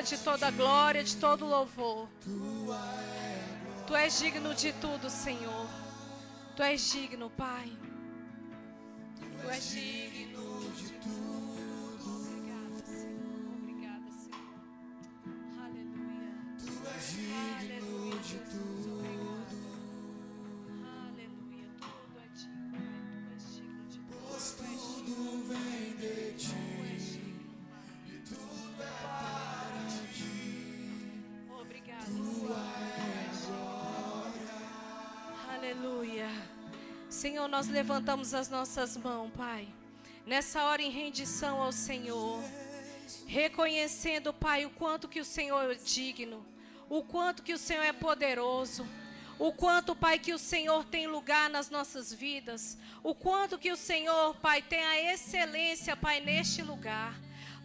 de toda glória, de todo louvor. Tu és digno de tudo, Senhor. Tu és digno, Pai. Tu és digno de tudo. Obrigada, Senhor. Obrigada, Senhor. Aleluia. Tu és digno de tudo. Aleluia. Tudo é digno, Pai. Tu és digno de tudo. Pois tudo vem de ti. E tudo é para ti. Obrigada, Senhor. Aleluia. Senhor, nós levantamos as nossas mãos, Pai, nessa hora em rendição ao Senhor, reconhecendo, Pai, o quanto que o Senhor é digno, o quanto que o Senhor é poderoso, o quanto, Pai, que o Senhor tem lugar nas nossas vidas, o quanto que o Senhor, Pai, tem a excelência, Pai, neste lugar.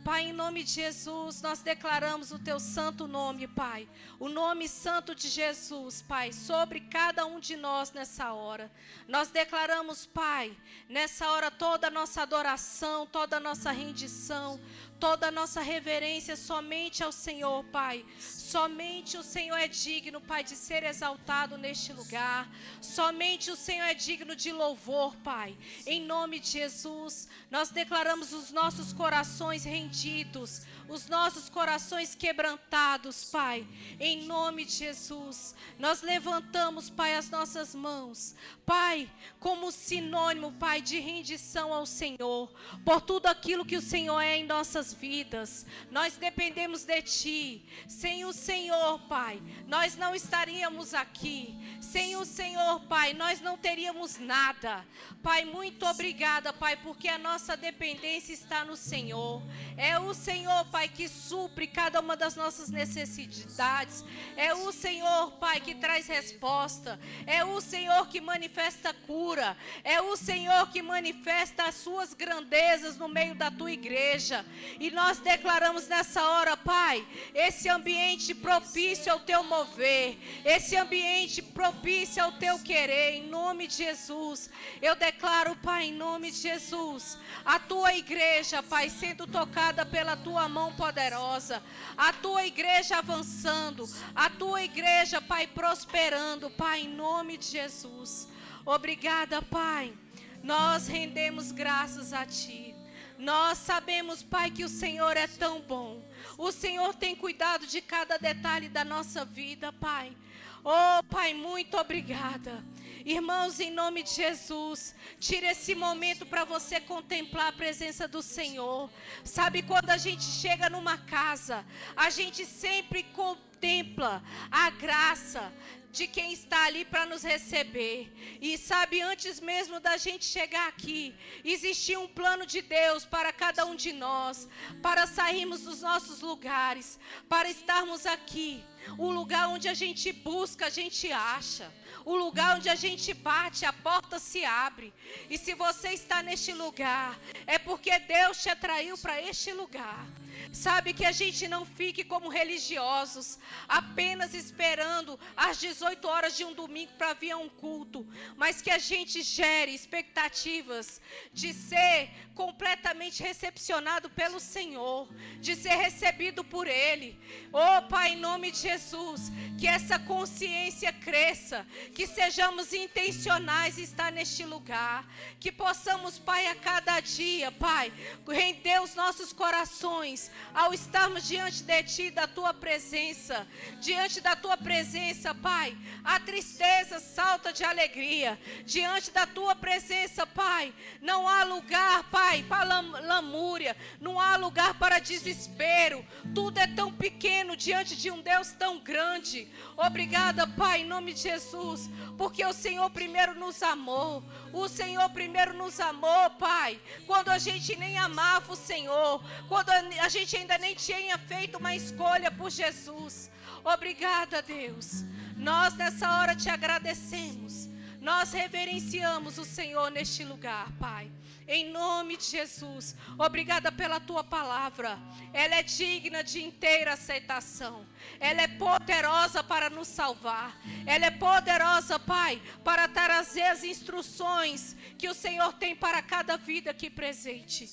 Pai, em nome de Jesus, nós declaramos o Teu santo nome, Pai. O nome santo de Jesus, Pai, sobre cada um de nós nessa hora. Nós declaramos, Pai, nessa hora toda a nossa adoração, toda a nossa rendição, toda a nossa reverência somente ao Senhor, Pai. Somente o Senhor é digno, Pai, de ser exaltado neste lugar. Somente o Senhor é digno de louvor, Pai. Em nome de Jesus, nós declaramos os nossos corações rendidos, os nossos corações quebrantados, Pai. Em nome de Jesus, nós levantamos, Pai, as nossas mãos, Pai, como sinônimo, Pai, de rendição ao Senhor, por tudo aquilo que o Senhor é em nossas vidas. Nós dependemos de Ti. Sem o Senhor, Pai, nós não estaríamos aqui. Sem o Senhor, Pai, nós não teríamos nada. Pai, muito obrigada, Pai, porque a nossa dependência está no Senhor. É o Senhor, Pai, que supre cada uma das nossas necessidades. É o Senhor, Pai, que traz resposta. É o Senhor que manifesta cura. É o Senhor que manifesta as suas grandezas no meio da tua igreja. E nós declaramos nessa hora, Pai, esse ambiente propício ao teu mover, esse ambiente propício ao teu querer, em nome de Jesus. Eu declaro, Pai, em nome de Jesus, a tua igreja, Pai, sendo tocada pela tua mão poderosa, a tua igreja avançando, a tua igreja, Pai, prosperando, Pai, em nome de Jesus. Obrigada, Pai. Nós rendemos graças a Ti. Nós sabemos, Pai, que o Senhor é tão bom. O Senhor tem cuidado de cada detalhe da nossa vida, Pai. Oh, Pai, muito obrigada. Irmãos, em nome de Jesus, tire esse momento para você contemplar a presença do Senhor. Sabe, quando a gente chega numa casa, a gente sempre contempla a graça de quem está ali para nos receber. E sabe, antes mesmo da gente chegar aqui, existia um plano de Deus para cada um de nós, para sairmos dos nossos lugares, para estarmos aqui. O lugar onde a gente busca, a gente acha. O lugar onde a gente bate, a porta se abre. E se você está neste lugar, é porque Deus te atraiu para este lugar. Sabe, que a gente não fique como religiosos, apenas esperando às 18 horas de um domingo para vir a um culto, mas que a gente gere expectativas de ser completamente recepcionado pelo Senhor, de ser recebido por Ele. Oh, Pai, em nome de Jesus, que essa consciência cresça, que sejamos intencionais em estar neste lugar, que possamos, Pai, a cada dia, Pai, render os nossos corações ao estarmos diante de Ti, da Tua presença. Diante da Tua presença, Pai, a tristeza salta de alegria. Diante da Tua presença, Pai, não há lugar, Pai, para lamúria, não há lugar para desespero. Tudo é tão pequeno diante de um Deus tão grande. Obrigada, Pai, em nome de Jesus, porque o Senhor primeiro nos amou. O Senhor primeiro nos amou, Pai, quando a gente nem amava o Senhor, quando a gente ainda nem tinha feito uma escolha por Jesus. Obrigada, Deus. Nós nessa hora te agradecemos. Nós reverenciamos o Senhor neste lugar, Pai. Em nome de Jesus. Obrigada pela Tua palavra. Ela é digna de inteira aceitação. Ela é poderosa para nos salvar. Ela é poderosa, Pai, para trazer as instruções que o Senhor tem para cada vida aqui presente.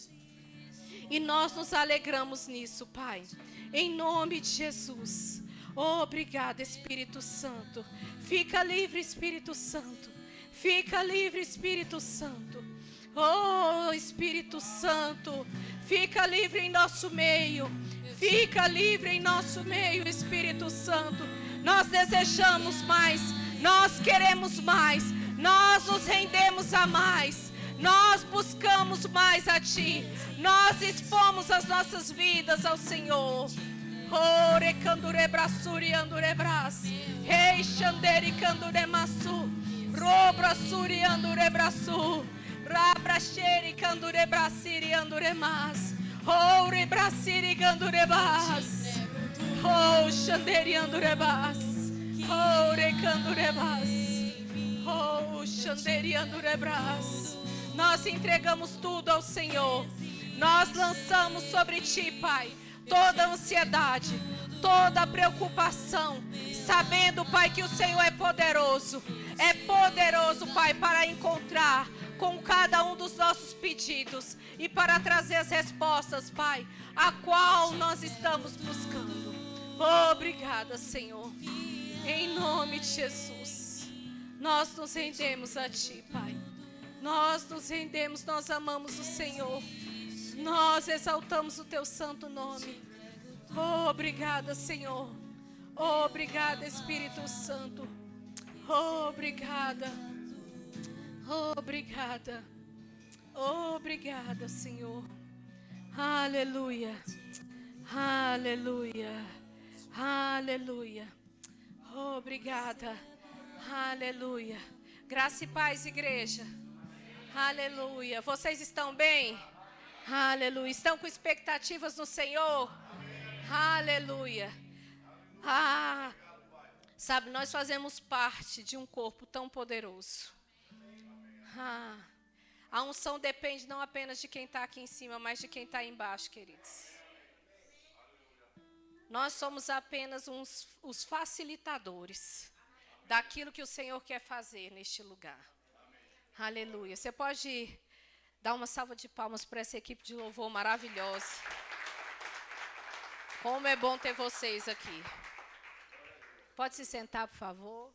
E nós nos alegramos nisso, Pai. Em nome de Jesus. Obrigada, Espírito Santo. Fica livre, Espírito Santo. Fica livre, Espírito Santo. Oh, Espírito Santo, fica livre em nosso meio. Fica livre em nosso meio, Espírito Santo. Nós desejamos mais. Nós queremos mais. Nós nos rendemos a mais. Nós buscamos mais a Ti. Nós expomos as nossas vidas ao Senhor. Ore candure brasuri andure bras. Rei xandere candure masu. Robra suri andure brasu. Rabra xeri candure brasiri andure mas. Ore brasiri candure bas. Oh xandere andure bas. Ore candure bas. Oh xandere andure bras. Nós entregamos tudo ao Senhor. Nós lançamos sobre Ti, Pai, toda a ansiedade, toda a preocupação, sabendo, Pai, que o Senhor é poderoso. É poderoso, Pai, para encontrar com cada um dos nossos pedidos e para trazer as respostas, Pai, a qual nós estamos buscando. Obrigada, Senhor. Em nome de Jesus, nós nos rendemos a Ti, Pai. Nós nos rendemos, nós amamos o Senhor. Nós exaltamos o Teu santo nome. Obrigada, Senhor. Obrigada, Espírito Santo. Obrigada. Obrigada. Obrigada, Senhor. Aleluia. Aleluia. Aleluia. Obrigada. Aleluia. Graça e paz, igreja. Aleluia. Vocês estão bem? Aleluia. Estão com expectativas no Senhor? Aleluia. Sabe, nós fazemos parte de um corpo tão poderoso. A unção depende não apenas de quem está aqui em cima, mas de quem está embaixo, queridos. Nós somos apenas os facilitadores daquilo que o Senhor quer fazer neste lugar. Aleluia. Você pode dar uma salva de palmas para essa equipe de louvor maravilhosa. Como é bom ter vocês aqui. Pode se sentar, por favor.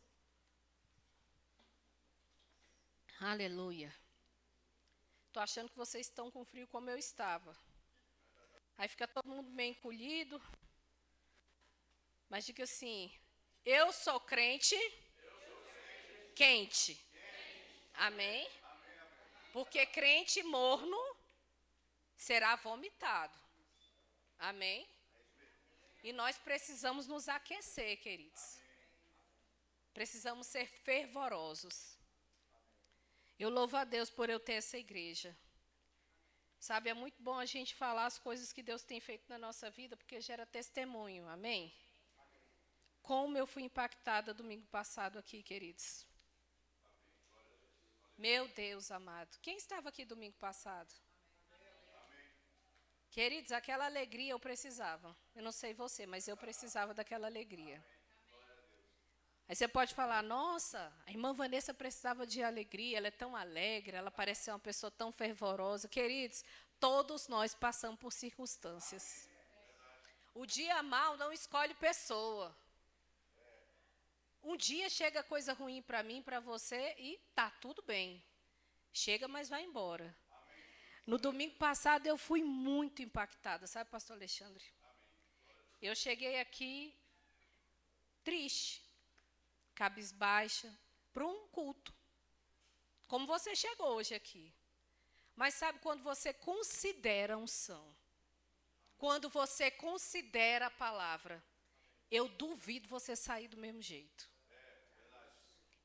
Aleluia. Estou achando que vocês estão com frio como eu estava. Aí fica todo mundo meio encolhido. Mas diga assim, eu sou crente, quente. Amém? Porque crente morno será vomitado. Amém? E nós precisamos nos aquecer, queridos. Precisamos ser fervorosos. Eu louvo a Deus por eu ter essa igreja. Sabe, é muito bom a gente falar as coisas que Deus tem feito na nossa vida, porque gera testemunho. Amém? Como eu fui impactada domingo passado aqui, queridos. Meu Deus amado. Quem estava aqui domingo passado? Queridos, aquela alegria eu precisava. Eu não sei você, mas eu precisava daquela alegria. Aí você pode falar, nossa, a irmã Vanessa precisava de alegria, ela é tão alegre, ela parece ser uma pessoa tão fervorosa. Queridos, todos nós passamos por circunstâncias. O dia mau não escolhe pessoa. Um dia chega coisa ruim para mim, para você, e tá tudo bem. Chega, mas vai embora. No domingo passado eu fui muito impactada, sabe, pastor Alexandre? Eu cheguei aqui triste, cabisbaixa, para um culto. Como você chegou hoje aqui. Mas sabe quando você considera a unção? Quando você considera a palavra, eu duvido você sair do mesmo jeito.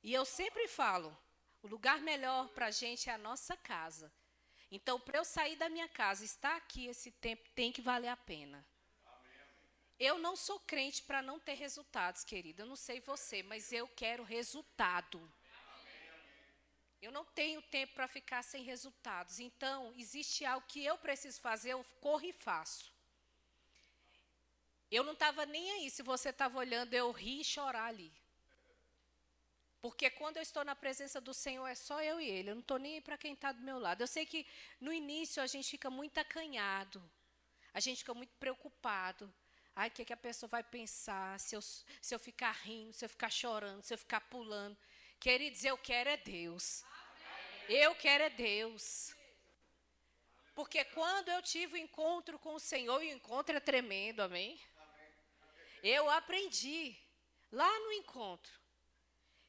E eu sempre falo, o lugar melhor para a gente é a nossa casa. Então, para eu sair da minha casa, estar aqui esse tempo tem que valer a pena. Eu não sou crente para não ter resultados, querida. Eu não sei você, mas eu quero resultado. Eu não tenho tempo para ficar sem resultados. Então, existe algo que eu preciso fazer, eu corro e faço. Eu não estava nem aí se você estava olhando, eu ri e chorar ali. Porque quando eu estou na presença do Senhor, é só eu e Ele. Eu não estou nem aí para quem está do meu lado. Eu sei que no início a gente fica muito acanhado. A gente fica muito preocupado. Ai, o que a pessoa vai pensar se eu ficar rindo, se eu ficar chorando, se eu ficar pulando. Queridos, eu quero é Deus. Eu quero é Deus. Porque quando eu tive o encontro com o Senhor, e o encontro é tremendo, amém? Eu aprendi lá no encontro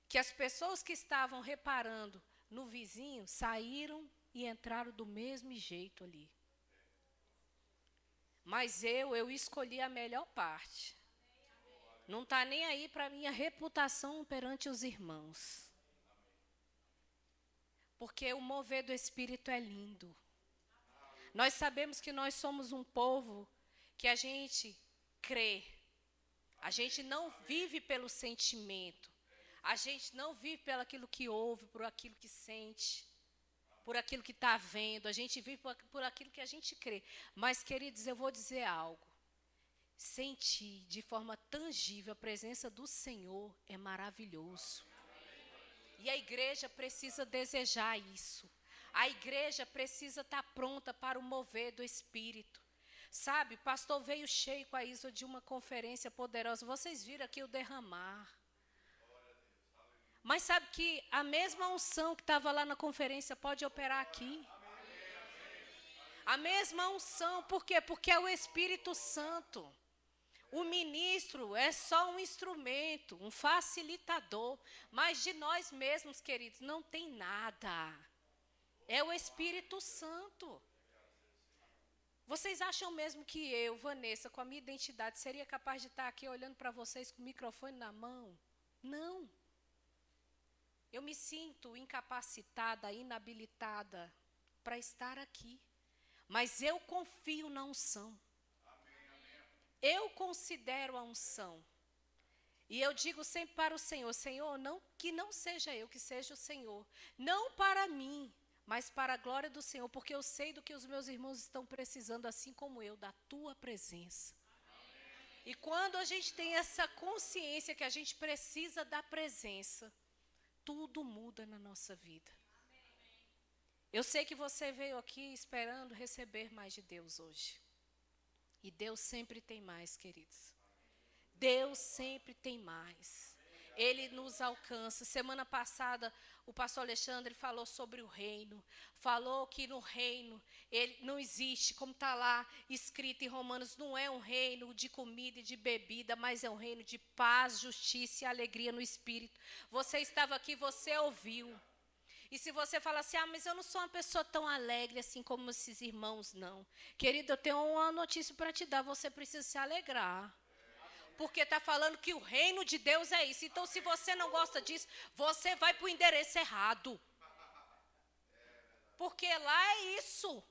que as pessoas que estavam reparando no vizinho saíram e entraram do mesmo jeito ali. Mas eu escolhi a melhor parte. Não está nem aí para a minha reputação perante os irmãos. Porque o mover do Espírito é lindo. Nós sabemos que nós somos um povo que a gente crê. A gente não vive pelo sentimento. A gente não vive pelo aquilo que ouve, por aquilo que sente, por aquilo que está vendo. A gente vive por aquilo que a gente crê. Mas, queridos, eu vou dizer algo. Sentir de forma tangível a presença do Senhor é maravilhoso. E a igreja precisa desejar isso. A igreja precisa estar pronta para o mover do Espírito. Sabe, o pastor veio cheio com a Isa de uma conferência poderosa. Vocês viram aqui o derramar. Mas sabe que a mesma unção que estava lá na conferência pode operar aqui. A mesma unção, por quê? Porque é o Espírito Santo. O ministro é só um instrumento, um facilitador. Mas de nós mesmos, queridos, não tem nada. É o Espírito Santo. Vocês acham mesmo que eu, Vanessa, com a minha identidade, seria capaz de estar aqui olhando para vocês com o microfone na mão? Não. Eu me sinto incapacitada, inabilitada para estar aqui. Mas eu confio na unção. Eu considero a unção. E eu digo sempre para o Senhor, Senhor, não, que não seja eu, que seja o Senhor. Não para mim, mas para a glória do Senhor, porque eu sei do que os meus irmãos estão precisando, assim como eu, da tua presença. E quando a gente tem essa consciência que a gente precisa da presença, tudo muda na nossa vida. Eu sei que você veio aqui esperando receber mais de Deus hoje. E Deus sempre tem mais, queridos. Deus sempre tem mais. Ele nos alcança. Semana passada, o pastor Alexandre falou sobre o reino. Falou que no reino, ele não existe, como está lá escrito em Romanos, não é um reino de comida e de bebida, mas é um reino de paz, justiça e alegria no Espírito. Você estava aqui, você ouviu. E se você fala assim, mas eu não sou uma pessoa tão alegre assim como esses irmãos, não. Querido, eu tenho uma notícia para te dar, você precisa se alegrar. Porque está falando que o reino de Deus é isso. Então, se você não gosta disso, você vai para o endereço errado. Porque lá é isso.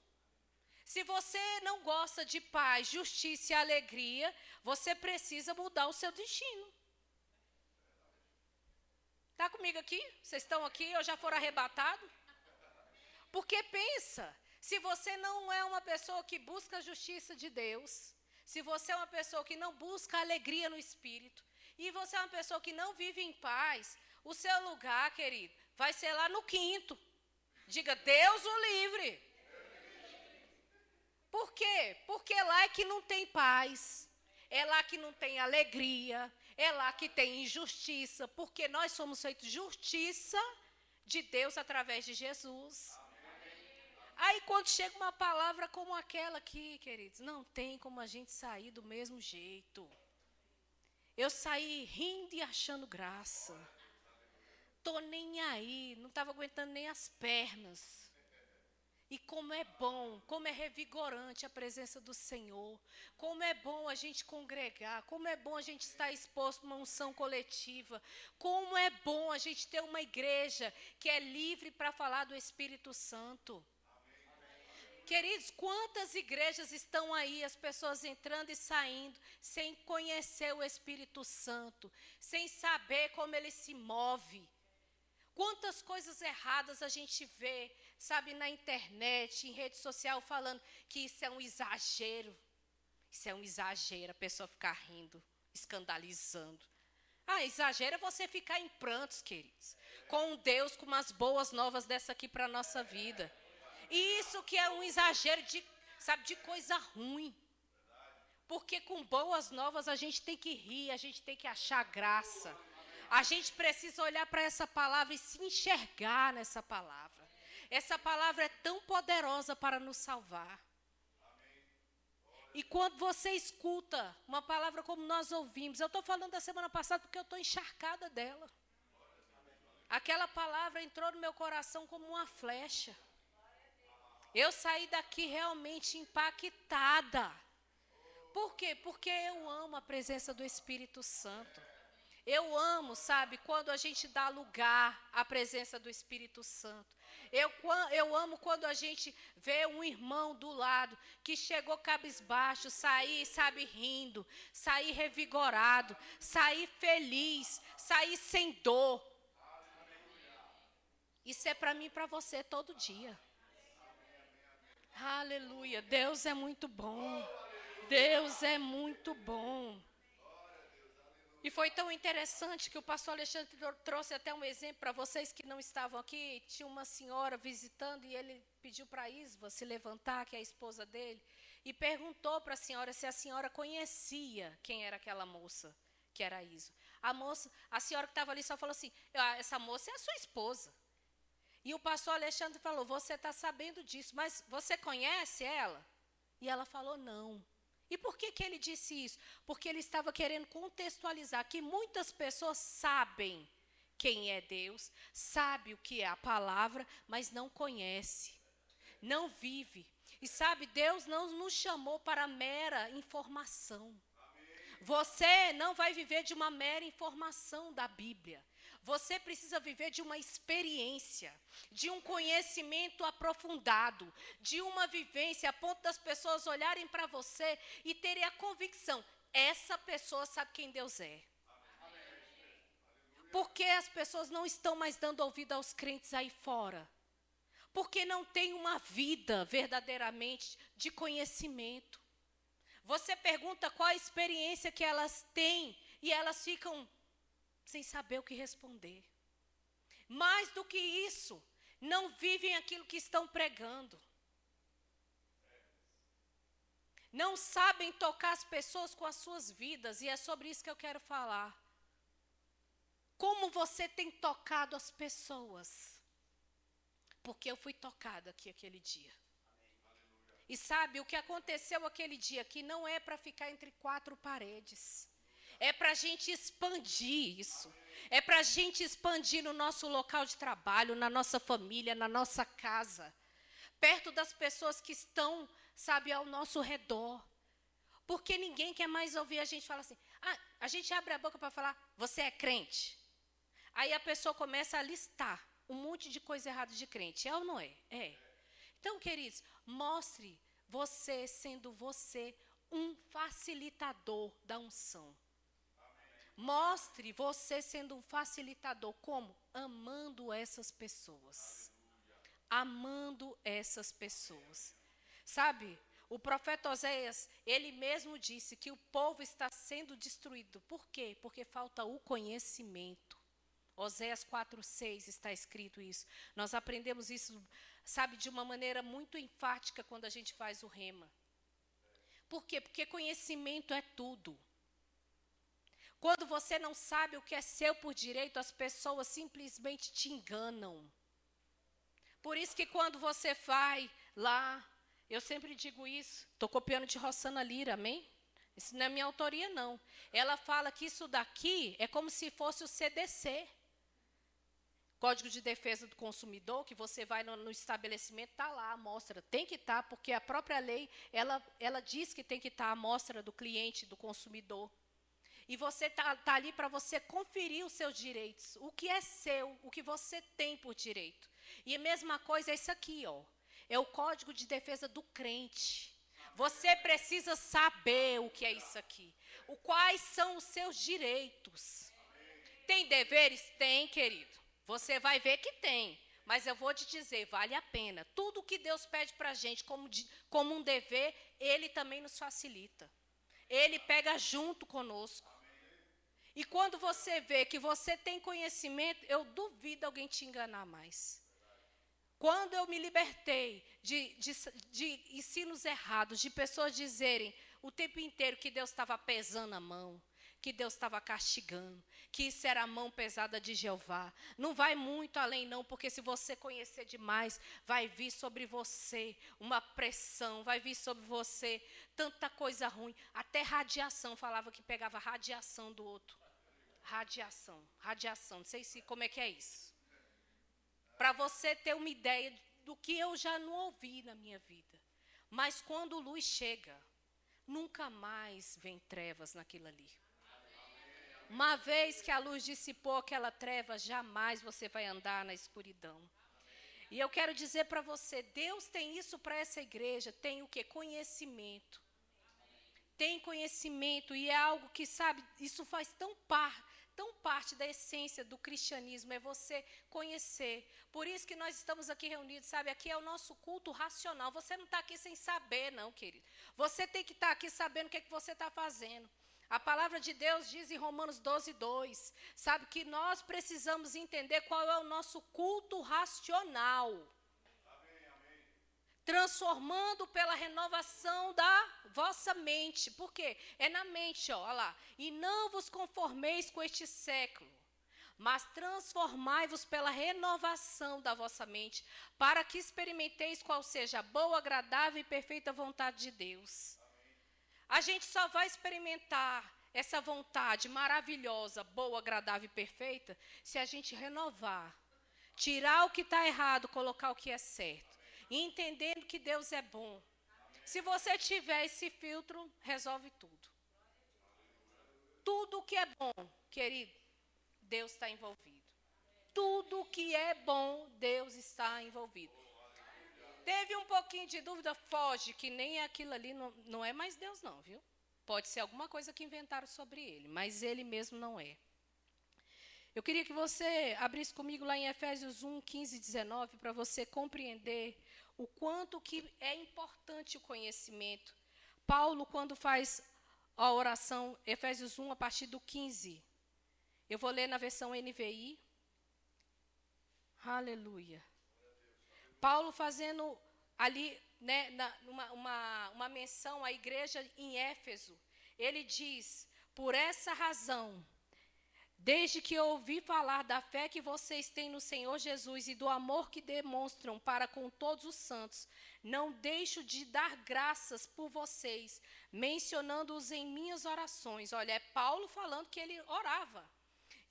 Se você não gosta de paz, justiça e alegria, você precisa mudar o seu destino. Está comigo aqui? Vocês estão aqui ou já foram arrebatados? Porque pensa, se você não é uma pessoa que busca a justiça de Deus, se você é uma pessoa que não busca alegria no Espírito, e você é uma pessoa que não vive em paz, o seu lugar, querido, vai ser lá no quinto. Diga, Deus o livre. Por quê? Porque lá é que não tem paz, é lá que não tem alegria, é lá que tem injustiça, porque nós somos feitos justiça de Deus através de Jesus. Aí quando chega uma palavra como aquela aqui, queridos, não tem como a gente sair do mesmo jeito. Eu saí rindo e achando graça. Tô nem aí, não estava aguentando nem as pernas. E como é bom, como é revigorante a presença do Senhor. Como é bom a gente congregar, como é bom a gente estar exposto a uma unção coletiva. Como é bom a gente ter uma igreja que é livre para falar do Espírito Santo. Queridos, quantas igrejas estão aí, as pessoas entrando e saindo, sem conhecer o Espírito Santo, sem saber como ele se move. Quantas coisas erradas a gente vê, sabe, na internet, em rede social, falando que isso é um exagero. Isso é um exagero, a pessoa ficar rindo, escandalizando. Exagero é você ficar em prantos, queridos, com Deus, com umas boas novas dessa aqui para a nossa vida. E isso que é um exagero de coisa ruim. Porque com boas novas a gente tem que rir, a gente tem que achar graça. A gente precisa olhar para essa palavra e se enxergar nessa palavra. Essa palavra é tão poderosa para nos salvar. E quando você escuta uma palavra como nós ouvimos, eu estou falando da semana passada porque eu estou encharcada dela. Aquela palavra entrou no meu coração como uma flecha. Eu saí daqui realmente impactada. Por quê? Porque eu amo a presença do Espírito Santo. Eu amo, sabe, quando a gente dá lugar à presença do Espírito Santo. Eu amo quando a gente vê um irmão do lado que chegou cabisbaixo, sair, sabe, rindo, sair revigorado, sair feliz, sair sem dor. Isso é para mim e para você todo dia. Aleluia. Deus é muito bom. Deus é muito bom. E foi tão interessante que o pastor Alexandre trouxe até um exemplo para vocês que não estavam aqui. Tinha uma senhora visitando e ele pediu para a Isva se levantar, que é a esposa dele, e perguntou para a senhora se a senhora conhecia quem era aquela moça, que era a Isva. A senhora que estava ali só falou assim, essa moça é a sua esposa. E o pastor Alexandre falou, você está sabendo disso, mas você conhece ela? E ela falou, não. E por que ele disse isso? Porque ele estava querendo contextualizar que muitas pessoas sabem quem é Deus, sabe o que é a palavra, mas não conhece, não vive. E sabe, Deus não nos chamou para mera informação. Você não vai viver de uma mera informação da Bíblia. Você precisa viver de uma experiência, de um conhecimento aprofundado, de uma vivência a ponto das pessoas olharem para você e terem a convicção, essa pessoa sabe quem Deus é. Porque as pessoas não estão mais dando ouvido aos crentes aí fora? Porque não tem uma vida verdadeiramente de conhecimento. Você pergunta qual a experiência que elas têm e elas ficam sem saber o que responder. Mais do que isso, não vivem aquilo que estão pregando. Não sabem tocar as pessoas com as suas vidas, e é sobre isso que eu quero falar. Como você tem tocado as pessoas? Porque eu fui tocada aqui aquele dia. E sabe, o que aconteceu aquele dia aqui não é para ficar entre quatro paredes. É para a gente expandir isso. É para a gente expandir no nosso local de trabalho, na nossa família, na nossa casa. Perto das pessoas que estão, sabe, ao nosso redor. Porque ninguém quer mais ouvir a gente falar assim. A gente abre a boca para falar, você é crente? Aí a pessoa começa a listar um monte de coisa errada de crente. É ou não é? É. Então, queridos, mostre você sendo você um facilitador da unção. Mostre você sendo um facilitador. Como? Amando essas pessoas. Amando essas pessoas. Sabe, o profeta Oséias, ele mesmo disse que o povo está sendo destruído. Por quê? Porque falta o conhecimento. Oséias 4:6 está escrito isso. Nós aprendemos isso, sabe, de uma maneira muito enfática quando a gente faz o rema. Por quê? Porque conhecimento é tudo. Quando você não sabe o que é seu por direito, as pessoas simplesmente te enganam. Por isso que quando você vai lá, eu sempre digo isso, estou copiando de Rossana Lira, amém? Isso não é minha autoria, não. Ela fala que isso daqui é como se fosse o CDC. Código de Defesa do Consumidor, que você vai no estabelecimento, está lá a amostra. Tem que estar, porque a própria lei, ela diz que tem que estar a amostra do cliente, do consumidor. E você está ali para você conferir os seus direitos. O que é seu, o que você tem por direito. E a mesma coisa é isso aqui, ó. É o Código de Defesa do Crente. Você precisa saber o que é isso aqui. Quais são os seus direitos. Tem deveres? Tem, querido. Você vai ver que tem, mas eu vou te dizer, vale a pena. Tudo que Deus pede para a gente como um dever, Ele também nos facilita. Ele pega junto conosco. E quando você vê que você tem conhecimento, eu duvido alguém te enganar mais. Quando eu me libertei de ensinos errados, de pessoas dizerem, o tempo inteiro que Deus estava pesando a mão, que Deus estava castigando, que isso era a mão pesada de Jeová. Não vai muito além não, porque se você conhecer demais, vai vir sobre você uma pressão, vai vir sobre você tanta coisa ruim, até radiação, falava que pegava radiação do outro. Radiação, não sei como é que é isso. Para você ter uma ideia do que eu já não ouvi na minha vida. Mas quando luz chega, nunca mais vem trevas naquilo ali. Uma vez que a luz dissipou aquela treva, jamais você vai andar na escuridão. E eu quero dizer para você, Deus tem isso para essa igreja, tem o quê? Conhecimento. Tem conhecimento e é algo que, sabe, isso faz tão parte da essência do cristianismo, é você conhecer. Por isso que nós estamos aqui reunidos, sabe, aqui é o nosso culto racional. Você não está aqui sem saber, não, querido. Você tem que estar aqui sabendo o que é que você está fazendo. A palavra de Deus diz em Romanos 12:2, sabe, que nós precisamos entender qual é o nosso culto racional. Amém. Transformando pela renovação da vossa mente. Por quê? É na mente, olha lá. E não vos conformeis com este século, mas transformai-vos pela renovação da vossa mente, para que experimenteis qual seja a boa, agradável e perfeita vontade de Deus. A gente só vai experimentar essa vontade maravilhosa, boa, agradável e perfeita, se a gente renovar. Tirar o que está errado, colocar o que é certo. E entendendo que Deus é bom. Se você tiver esse filtro, resolve tudo. Tudo que é bom, querido, Deus está envolvido. Tudo que é bom, Deus está envolvido. Teve um pouquinho de dúvida, foge, que nem aquilo ali não é mais Deus não, viu? Pode ser alguma coisa que inventaram sobre ele, mas ele mesmo não é. Eu queria que você abrisse comigo lá em Efésios 1, 15 e 19, para você compreender o quanto que é importante o conhecimento. Paulo, quando faz a oração, Efésios 1, a partir do 15, eu vou ler na versão NVI. Aleluia. Paulo fazendo ali, né, uma menção à igreja em Éfeso. Ele diz, por essa razão, desde que eu ouvi falar da fé que vocês têm no Senhor Jesus e do amor que demonstram para com todos os santos, não deixo de dar graças por vocês, mencionando-os em minhas orações. Olha, é Paulo falando que ele orava.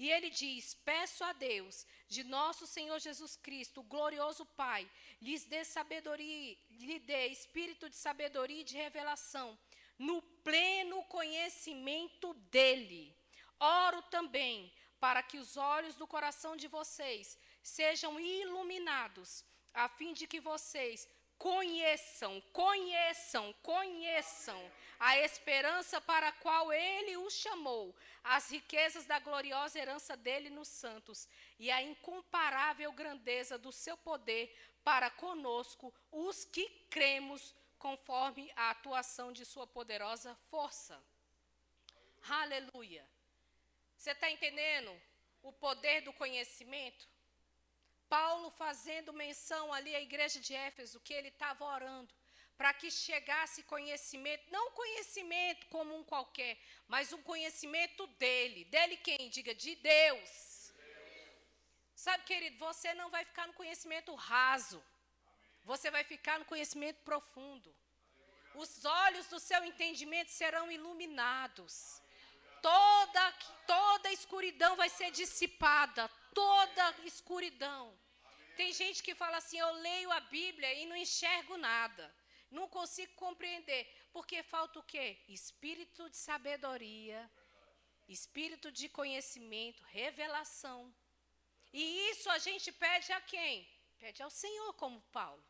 E ele diz, peço a Deus, de nosso Senhor Jesus Cristo, o glorioso Pai, lhes dê sabedoria, lhe dê espírito de sabedoria e de revelação, no pleno conhecimento dele. Oro também para que os olhos do coração de vocês sejam iluminados, a fim de que vocês conheçam a esperança para a qual ele os chamou, as riquezas da gloriosa herança dele nos santos e a incomparável grandeza do seu poder para conosco, os que cremos, conforme a atuação de sua poderosa força. Aleluia. Você está entendendo o poder do conhecimento? Paulo fazendo menção ali à igreja de Éfeso, que ele estava orando, para que chegasse conhecimento, não conhecimento como um qualquer, mas um conhecimento dele. Dele quem? Diga, de Deus. Sabe, querido, você não vai ficar no conhecimento raso, você vai ficar no conhecimento profundo. Os olhos do seu entendimento serão iluminados. Toda escuridão vai ser dissipada, toda escuridão. Tem gente que fala assim, eu leio a Bíblia e não enxergo nada, não consigo compreender, porque falta o quê? Espírito de sabedoria, espírito de conhecimento, revelação. E isso a gente pede a quem? Pede ao Senhor, como Paulo.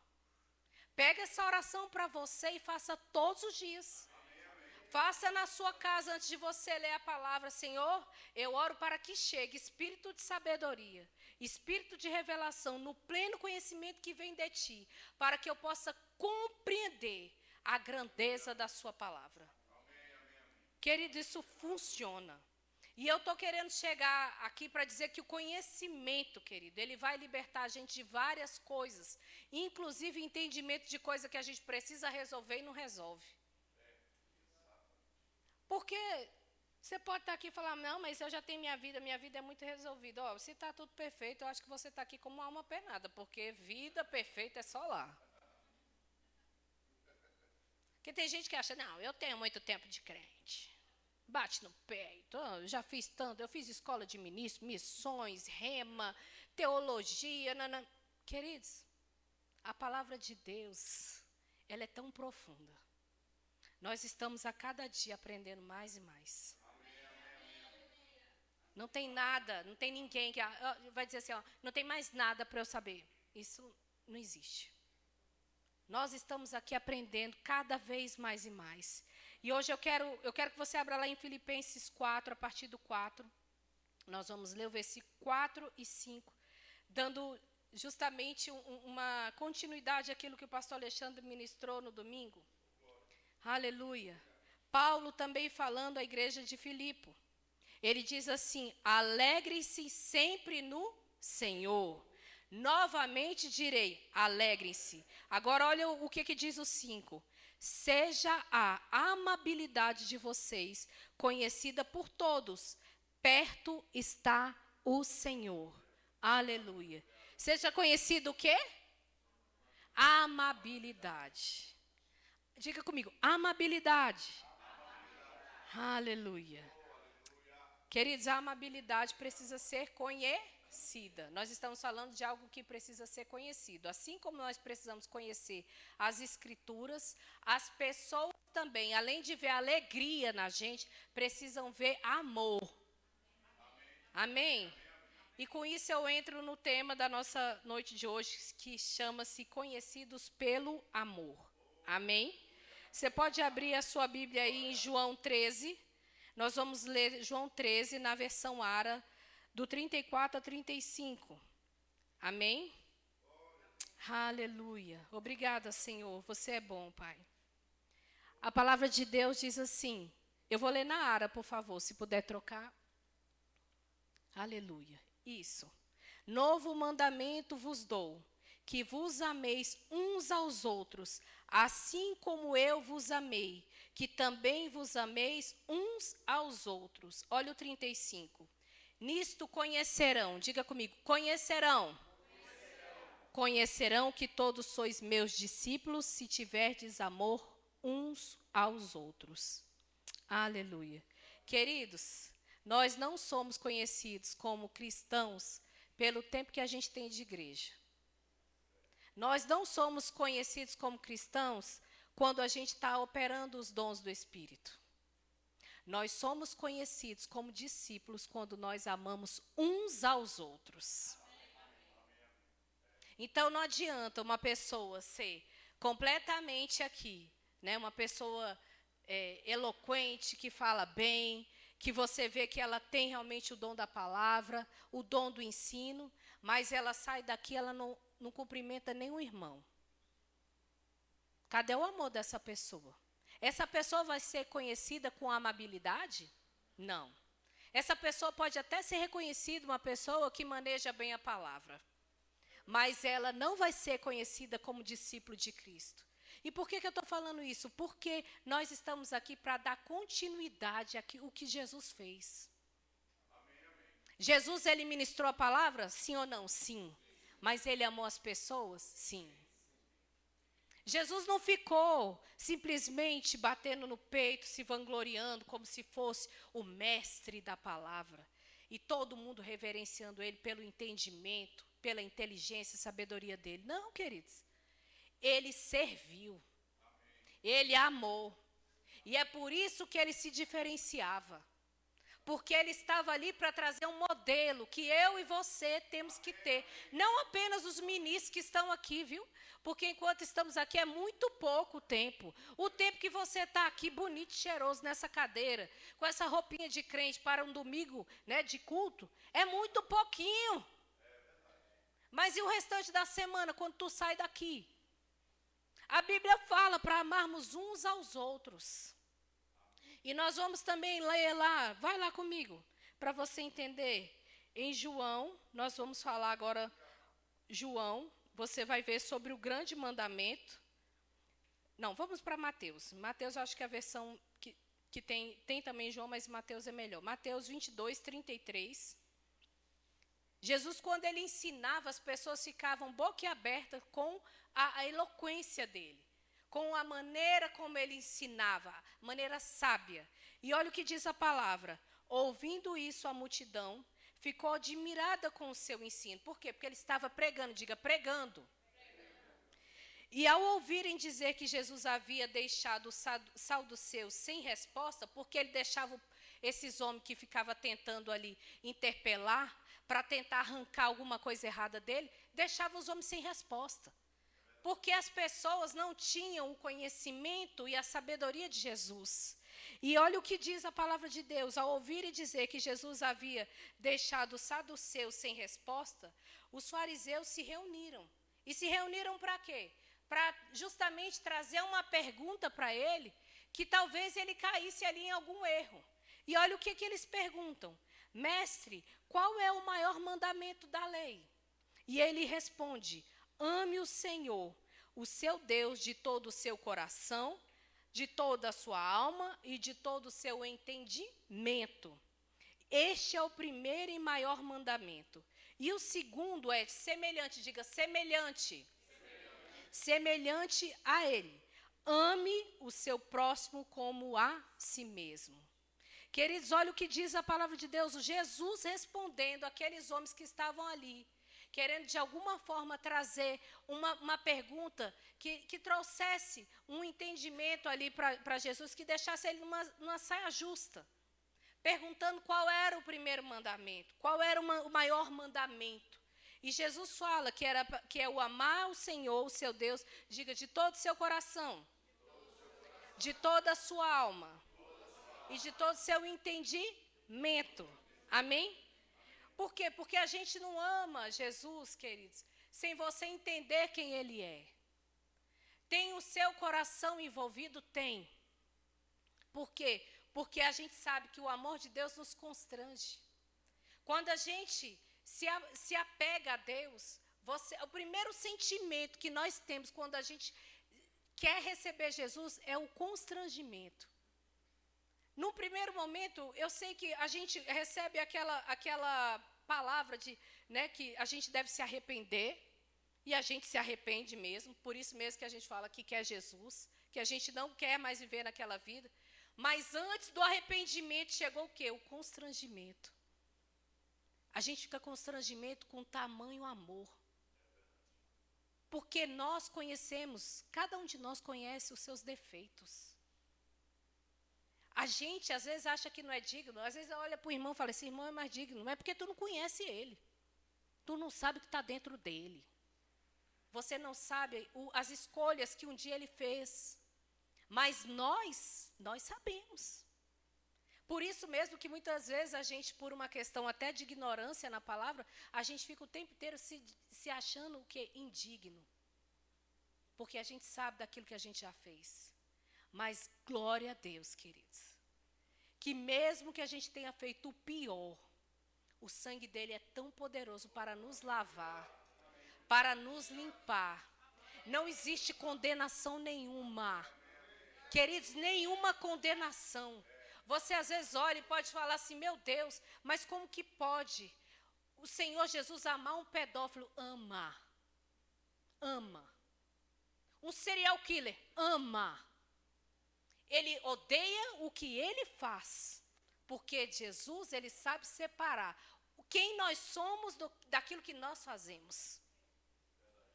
Pega essa oração para você e faça todos os dias. Faça na sua casa, antes de você ler a palavra, Senhor, eu oro para que chegue espírito de sabedoria, espírito de revelação, no pleno conhecimento que vem de ti, para que eu possa compreender a grandeza da sua palavra. Querido, isso funciona. E eu estou querendo chegar aqui para dizer que o conhecimento, querido, ele vai libertar a gente de várias coisas, inclusive entendimento de coisa que a gente precisa resolver e não resolve. Porque você pode estar aqui e falar, não, mas eu já tenho minha vida é muito resolvida. Ó, se está tudo perfeito, eu acho que você está aqui como uma alma penada, porque vida perfeita é só lá. Porque tem gente que acha, não, eu tenho muito tempo de crente. Bate no peito, já fiz tanto, eu fiz escola de ministro, missões, rema, teologia, nanã. Queridos, a palavra de Deus, ela é tão profunda. Nós estamos a cada dia aprendendo mais e mais. Não tem nada, não tem ninguém que vai dizer assim, ó, não tem mais nada para eu saber. Isso não existe. Nós estamos aqui aprendendo cada vez mais e mais. E hoje eu quero que você abra lá em Filipenses 4, a partir do 4. Nós vamos ler o versículo 4 e 5, dando justamente uma continuidade àquilo que o pastor Alexandre ministrou no domingo. Aleluia. Paulo também falando à igreja de Filipe. Ele diz assim, alegrem-se sempre no Senhor. Novamente direi, alegrem-se. Agora olha o que diz o 5. Seja a amabilidade de vocês conhecida por todos. Perto está o Senhor. Aleluia. Seja conhecido o quê? Amabilidade. Diga comigo, amabilidade. Aleluia. Queridos, a amabilidade precisa ser conhecida. Nós estamos falando de algo que precisa ser conhecido. Assim como nós precisamos conhecer as Escrituras, as pessoas também, além de ver alegria na gente, precisam ver amor. Amém? E com isso eu entro no tema da nossa noite de hoje, que chama-se Conhecidos pelo Amor. Amém? Você pode abrir a sua Bíblia aí em João 13. Nós vamos ler João 13 na versão ARA, do 34 a 35. Amém? Aleluia. Obrigada, Senhor. Você é bom, Pai. A palavra de Deus diz assim. Eu vou ler na ARA, por favor, se puder trocar. Aleluia. Isso. Novo mandamento vos dou, que vos ameis uns aos outros, assim como eu vos amei, que também vos ameis uns aos outros. Olha o 35. Nisto conhecerão, diga comigo, conhecerão. Conhecerão que todos sois meus discípulos, se tiverdes amor uns aos outros. Aleluia. Queridos, nós não somos conhecidos como cristãos pelo tempo que a gente tem de igreja. Nós não somos conhecidos como cristãos quando a gente está operando os dons do Espírito. Nós somos conhecidos como discípulos quando nós amamos uns aos outros. Então não adianta uma pessoa ser completamente aqui, né, uma pessoa eloquente, que fala bem, que você vê que ela tem realmente o dom da palavra, o dom do ensino, mas ela sai daqui, ela não cumprimenta nenhum irmão. Cadê o amor dessa pessoa? Essa pessoa vai ser conhecida com amabilidade? Não. Essa pessoa pode até ser reconhecida uma pessoa que maneja bem a palavra, mas ela não vai ser conhecida como discípulo de Cristo. E por que eu estou falando isso? Porque nós estamos aqui para dar continuidade ao que Jesus fez. Jesus, ele ministrou a palavra? Sim ou não? Sim. Mas ele amou as pessoas? Sim. Jesus não ficou simplesmente batendo no peito, se vangloriando como se fosse o mestre da palavra. E todo mundo reverenciando ele pelo entendimento, pela inteligência e sabedoria dele. Não, queridos. Ele serviu. Ele amou. E é por isso que ele se diferenciava. Porque ele estava ali para trazer um modelo que eu e você temos que ter. Não apenas os ministros que estão aqui, viu? Porque enquanto estamos aqui é muito pouco tempo. O tempo que você está aqui bonito e cheiroso nessa cadeira, com essa roupinha de crente para um domingo, né, de culto, é muito pouquinho. Mas e o restante da semana, quando tu sai daqui? A Bíblia fala para amarmos uns aos outros. E nós vamos também ler lá, vai lá comigo, para você entender. Em João, nós vamos falar agora, João, você vai ver sobre o grande mandamento. Não, vamos para Mateus. Mateus, eu acho que é a versão que que tem também João, mas Mateus é melhor. Mateus 22, 33. Jesus, quando ele ensinava, as pessoas ficavam boquiabertas com a eloquência dele, com a maneira como ele ensinava, maneira sábia. E olha o que diz a palavra. Ouvindo isso, a multidão ficou admirada com o seu ensino. Por quê? Porque ele estava pregando, diga, pregando. E ao ouvirem dizer que Jesus havia deixado os saduceus sem resposta, porque ele deixava esses homens que ficavam tentando ali interpelar, para tentar arrancar alguma coisa errada dele, deixava os homens sem resposta. Porque as pessoas não tinham o conhecimento e a sabedoria de Jesus. E olha o que diz a palavra de Deus. Ao ouvirem dizer que Jesus havia deixado os saduceus sem resposta, os fariseus se reuniram. E se reuniram para quê? Para justamente trazer uma pergunta para ele, que talvez ele caísse ali em algum erro. E olha o que eles perguntam. Mestre, qual é o maior mandamento da lei? E ele responde, ame o Senhor, o seu Deus, de todo o seu coração, de toda a sua alma e de todo o seu entendimento. Este é o primeiro e maior mandamento. E o segundo é semelhante, diga semelhante. Semelhante a ele. Ame o seu próximo como a si mesmo. Queridos, olha o que diz a palavra de Deus. Jesus respondendo àqueles homens que estavam ali, querendo de alguma forma trazer uma pergunta que trouxesse um entendimento ali para Jesus, que deixasse ele numa saia justa. Perguntando qual era o primeiro mandamento, qual era o maior mandamento. E Jesus fala que é o amar o Senhor, o seu Deus, diga, de todo o seu coração, de toda a sua alma e de todo o seu entendimento. Amém? Por quê? Porque a gente não ama Jesus, queridos, sem você entender quem Ele é. Tem o seu coração envolvido? Tem. Por quê? Porque a gente sabe que o amor de Deus nos constrange. Quando a gente se apega a Deus, o primeiro sentimento que nós temos quando a gente quer receber Jesus é o constrangimento. No primeiro momento, eu sei que a gente recebe aquela palavra de, né, que a gente deve se arrepender, e a gente se arrepende mesmo, por isso mesmo que a gente fala que quer Jesus, que a gente não quer mais viver naquela vida. Mas antes do arrependimento chegou o quê? O constrangimento. A gente fica constrangimento com tamanho amor. Porque nós conhecemos, cada um de nós conhece os seus defeitos. A gente, às vezes, acha que não é digno. Às vezes, olha para o irmão e fala, esse irmão é mais digno. Não é porque tu não conhece ele. Tu não sabe o que está dentro dele. Você não sabe as escolhas que um dia ele fez. Mas nós sabemos. Por isso mesmo que muitas vezes a gente, por uma questão até de ignorância na palavra, a gente fica o tempo inteiro se achando o quê? Indigno. Porque a gente sabe daquilo que a gente já fez. Mas glória a Deus, queridos, que mesmo que a gente tenha feito o pior, o sangue dele é tão poderoso para nos lavar, para nos limpar. Não existe condenação nenhuma. Queridos, nenhuma condenação. Você às vezes olha e pode falar assim, meu Deus, mas como que pode o Senhor Jesus amar um pedófilo? Ama. Ama. Um serial killer? Ama. Ele odeia o que ele faz, porque Jesus, ele sabe separar quem nós somos daquilo que nós fazemos.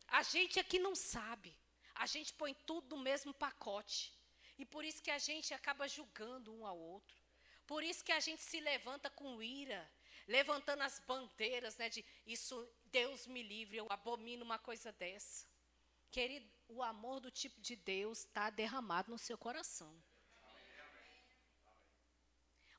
A gente aqui não sabe, a gente põe tudo no mesmo pacote, e por isso que a gente acaba julgando um ao outro, por isso que a gente se levanta com ira, levantando as bandeiras, né, de isso, Deus me livre, eu abomino uma coisa dessa. Querido, o amor do tipo de Deus está derramado no seu coração.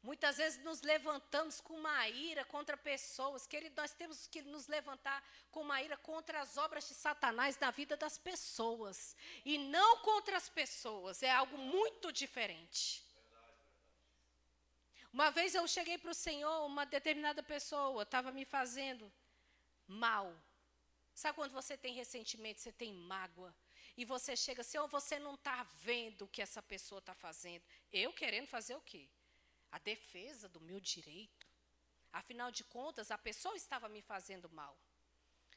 Muitas vezes nos levantamos com uma ira contra pessoas. Querido, nós temos que nos levantar com uma ira contra as obras de Satanás na vida das pessoas. E não contra as pessoas, é algo muito diferente. Uma vez eu cheguei para o Senhor, uma determinada pessoa estava me fazendo mal. Sabe quando você tem ressentimento, você tem mágoa? E você chega, Senhor, você não está vendo o que essa pessoa está fazendo. Eu querendo fazer o quê? A defesa do meu direito. Afinal de contas, a pessoa estava me fazendo mal.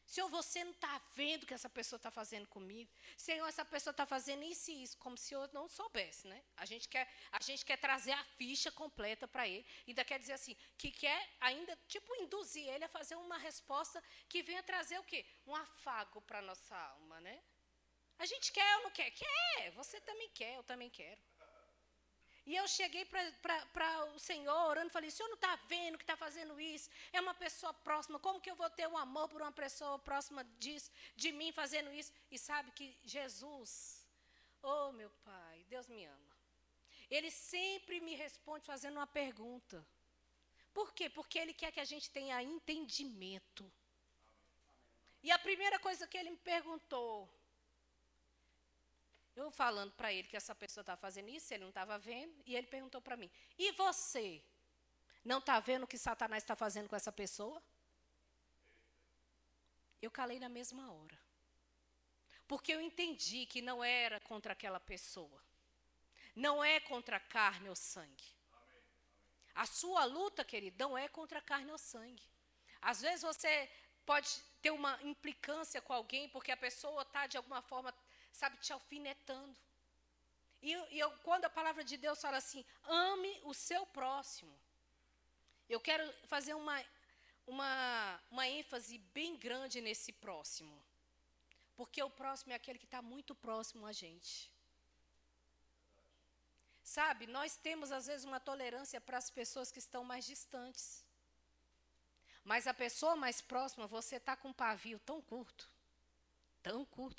Senhor, você não está vendo o que essa pessoa está fazendo comigo? Senhor, essa pessoa está fazendo isso e isso, como se eu não soubesse, né? A gente quer trazer a ficha completa para ele. Ainda quer dizer assim, que quer ainda, tipo, induzir ele a fazer uma resposta que venha trazer o quê? Um afago para a nossa alma, né? A gente quer ou não quer? Quer, você também quer, eu também quero. E eu cheguei para o Senhor orando, falei, o Senhor não está vendo que está fazendo isso? É uma pessoa próxima, como que eu vou ter um amor por uma pessoa próxima de mim fazendo isso? E sabe que Jesus, oh meu Pai, Deus me ama. Ele sempre me responde fazendo uma pergunta. Por quê? Porque Ele quer que a gente tenha entendimento. E a primeira coisa que Ele me perguntou, eu falando para ele que essa pessoa estava fazendo isso, ele não estava vendo, e ele perguntou para mim, e você? Não está vendo o que Satanás está fazendo com essa pessoa? Eu calei na mesma hora. Porque eu entendi que não era contra aquela pessoa. Não é contra carne ou sangue. A sua luta, querido, não é contra carne ou sangue. Às vezes você pode ter uma implicância com alguém, porque a pessoa está, de alguma forma, sabe, te alfinetando. Quando a palavra de Deus fala assim, ame o seu próximo. Eu quero fazer uma ênfase bem grande nesse próximo. Porque o próximo é aquele que está muito próximo a gente. Sabe, nós temos às vezes uma tolerância para as pessoas que estão mais distantes. Mas a pessoa mais próxima, você está com um pavio tão curto,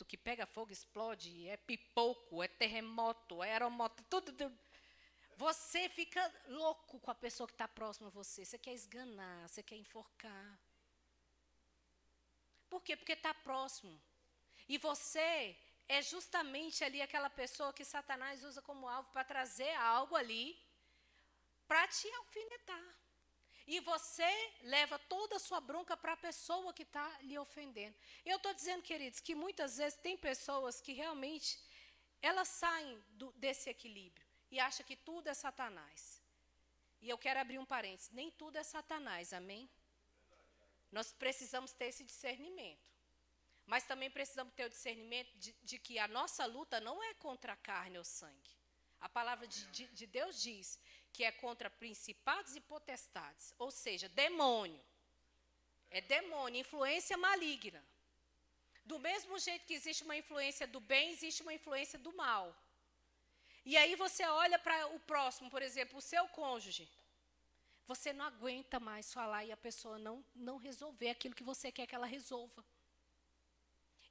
que pega fogo, explode, é pipoco, é terremoto, é aeromoto, tudo. Você fica louco com a pessoa que está próxima a você. Você quer esganar, você quer enforcar. Por quê? Porque está próximo. E você é justamente ali aquela pessoa que Satanás usa como alvo para trazer algo ali para te alfinetar. E você leva toda a sua bronca para a pessoa que está lhe ofendendo. Eu estou dizendo, queridos, que muitas vezes tem pessoas que realmente elas saem desse equilíbrio e acham que tudo é Satanás. E eu quero abrir um parênteses. Nem tudo é Satanás, amém? Nós precisamos ter esse discernimento. Mas também precisamos ter o discernimento de que a nossa luta não é contra a carne ou sangue. A palavra de Deus diz que é contra principados e potestades, ou seja, demônio. É demônio, influência maligna. Do mesmo jeito que existe uma influência do bem, existe uma influência do mal. E aí você olha para o próximo, por exemplo, o seu cônjuge. Você não aguenta mais falar e a pessoa não resolver aquilo que você quer que ela resolva.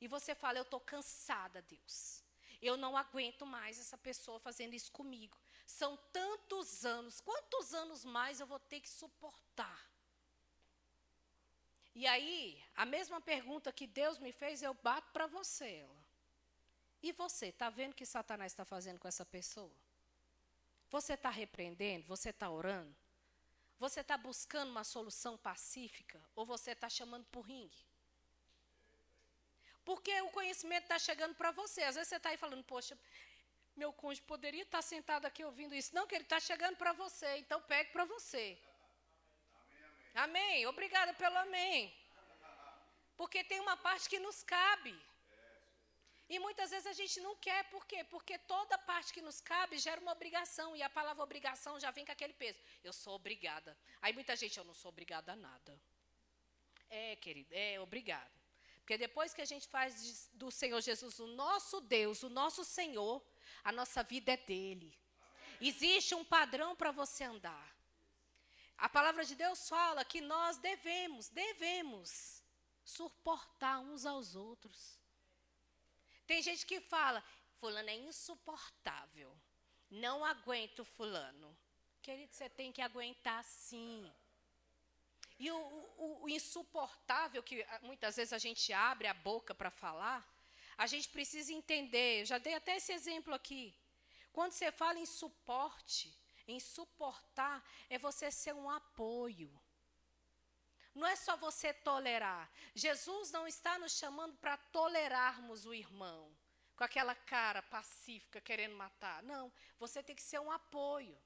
E você fala, eu estou cansada, Deus. Eu não aguento mais essa pessoa fazendo isso comigo. São tantos anos. Quantos anos mais eu vou ter que suportar? E aí, a mesma pergunta que Deus me fez, eu bato para você. E você, está vendo o que Satanás está fazendo com essa pessoa? Você está repreendendo? Você está orando? Você está buscando uma solução pacífica? Ou você está chamando por ringue? Porque o conhecimento está chegando para você. Às vezes você está aí falando, poxa, meu cônjuge poderia estar sentado aqui ouvindo isso. Não, que ele está chegando para você, então pegue para você. Amém, amém. Amém. Obrigada pelo amém. Porque tem uma parte que nos cabe. E muitas vezes a gente não quer, por quê? Porque toda parte que nos cabe gera uma obrigação. E a palavra obrigação já vem com aquele peso. Eu sou obrigada. Aí muita gente, eu não sou obrigada a nada. É, querido, é obrigado. Porque depois que a gente faz do Senhor Jesus o nosso Deus, o nosso Senhor, a nossa vida é dele. Amém. Existe um padrão para você andar. A palavra de Deus fala que nós devemos suportar uns aos outros. Tem gente que fala, fulano é insuportável. Não aguento fulano. Querido, você tem que aguentar sim. E o insuportável, que muitas vezes a gente abre a boca para falar, a gente precisa entender. Eu já dei até esse exemplo aqui. Quando você fala em suporte, em suportar, é você ser um apoio. Não é só você tolerar. Jesus não está nos chamando para tolerarmos o irmão. com aquela cara pacífica, querendo matar. Não, você tem que ser um apoio.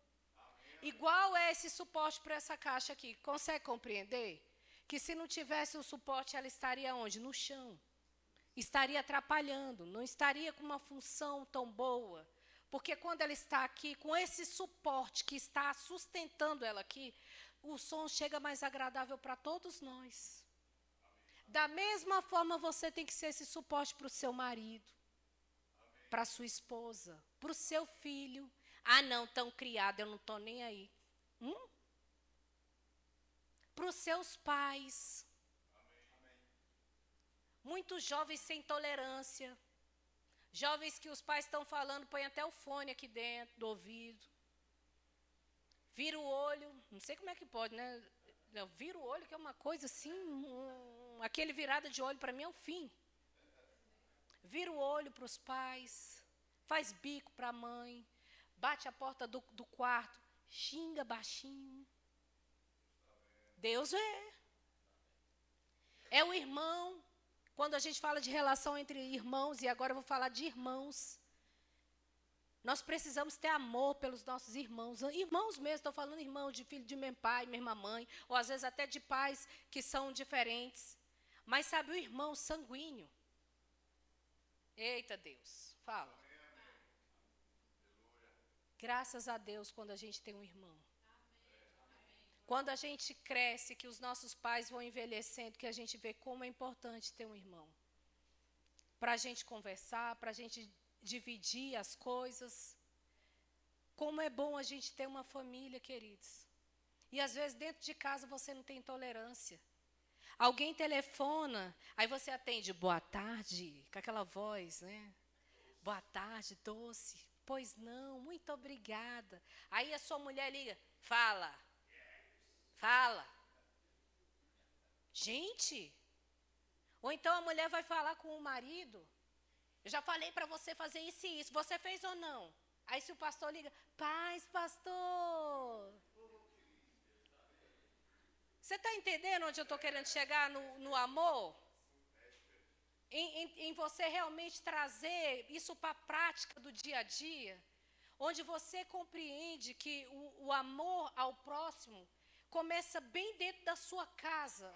Igual é esse suporte para essa caixa aqui. Consegue compreender? Que se não tivesse o suporte, ela estaria onde? No chão. Estaria atrapalhando, não estaria com uma função tão boa. Porque quando ela está aqui, com esse suporte que está sustentando ela aqui, o som chega mais agradável para todos nós. Da mesma forma, você tem que ser esse suporte para o seu marido, para a sua esposa, para o seu filho. Ah, não, tão criado, eu não estou nem aí. Para os seus pais. Muitos jovens sem tolerância. Jovens que os pais estão falando, põe até o fone aqui dentro do ouvido. Vira o olho, não sei como é que pode, né? Vira o olho, que é uma coisa assim, aquele virada de olho para mim é o fim. Vira o olho para os pais, faz bico para a mãe, bate a porta do quarto, xinga baixinho. Deus é. É o irmão. Quando a gente fala de relação entre irmãos, e agora eu vou falar de irmãos, nós precisamos ter amor pelos nossos irmãos. Irmãos mesmo, estou falando irmão de filho de meu pai, mesma mãe, ou às vezes até de pais que são diferentes. Mas sabe, o irmão sanguíneo. Eita Deus, fala. Graças a Deus quando a gente tem um irmão. Quando a gente cresce, que os nossos pais vão envelhecendo, que a gente vê como é importante ter um irmão. Para a gente conversar, para a gente dividir as coisas. Como é bom a gente ter uma família, queridos. E às vezes dentro de casa você não tem tolerância. Alguém telefona, aí você atende, boa tarde, com aquela voz, né? Boa tarde, doce. Pois não, muito obrigada. Aí a sua mulher liga, fala. Fala. Gente. Ou então a mulher vai falar com o marido. Eu já falei para você fazer isso e isso. Você fez ou não? Aí se o pastor liga, paz, pastor. Você está entendendo onde eu estou querendo chegar no amor? Em você realmente trazer isso para a prática do dia a dia. Onde você compreende que o amor ao próximo começa bem dentro da sua casa.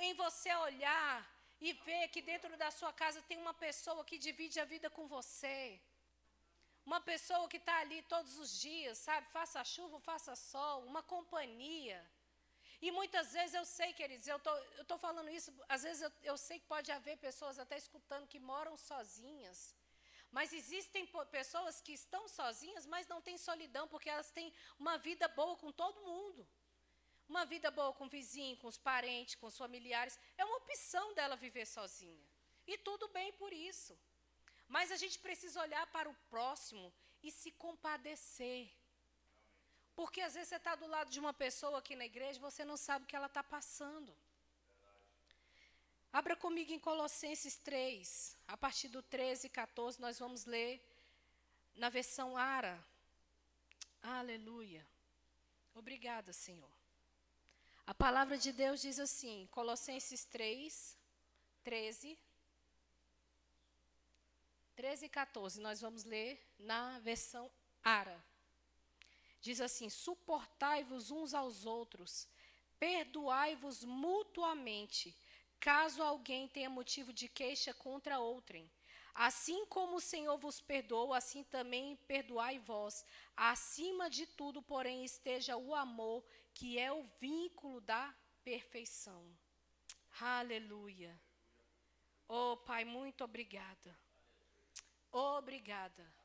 Em você olhar e ver que dentro da sua casa tem uma pessoa que divide a vida com você. Uma pessoa que está ali todos os dias, sabe? Faça chuva, faça sol, uma companhia. E muitas vezes eu sei, queridos, eu estou falando isso, às vezes eu sei que pode haver pessoas até escutando que moram sozinhas. Mas existem pessoas que estão sozinhas, mas não têm solidão, porque elas têm uma vida boa com todo mundo. Uma vida boa com o vizinho, com os parentes, com os familiares. É uma opção dela viver sozinha. E tudo bem por isso. Mas a gente precisa olhar para o próximo e se compadecer. Porque às vezes você está do lado de uma pessoa aqui na igreja e você não sabe o que ela está passando. Abra comigo em Colossenses 3, a partir do 13 e 14, nós vamos ler na versão ARA. Aleluia. Obrigada, Senhor. A palavra de Deus diz assim, Colossenses 3, 13 e 14, nós vamos ler na versão ARA. Diz assim, suportai-vos uns aos outros, perdoai-vos mutuamente, caso alguém tenha motivo de queixa contra outrem. Assim como o Senhor vos perdoou, assim também perdoai vós. Acima de tudo, porém, esteja o amor, que é o vínculo da perfeição. Aleluia. Oh, Pai, muito obrigada. Obrigada.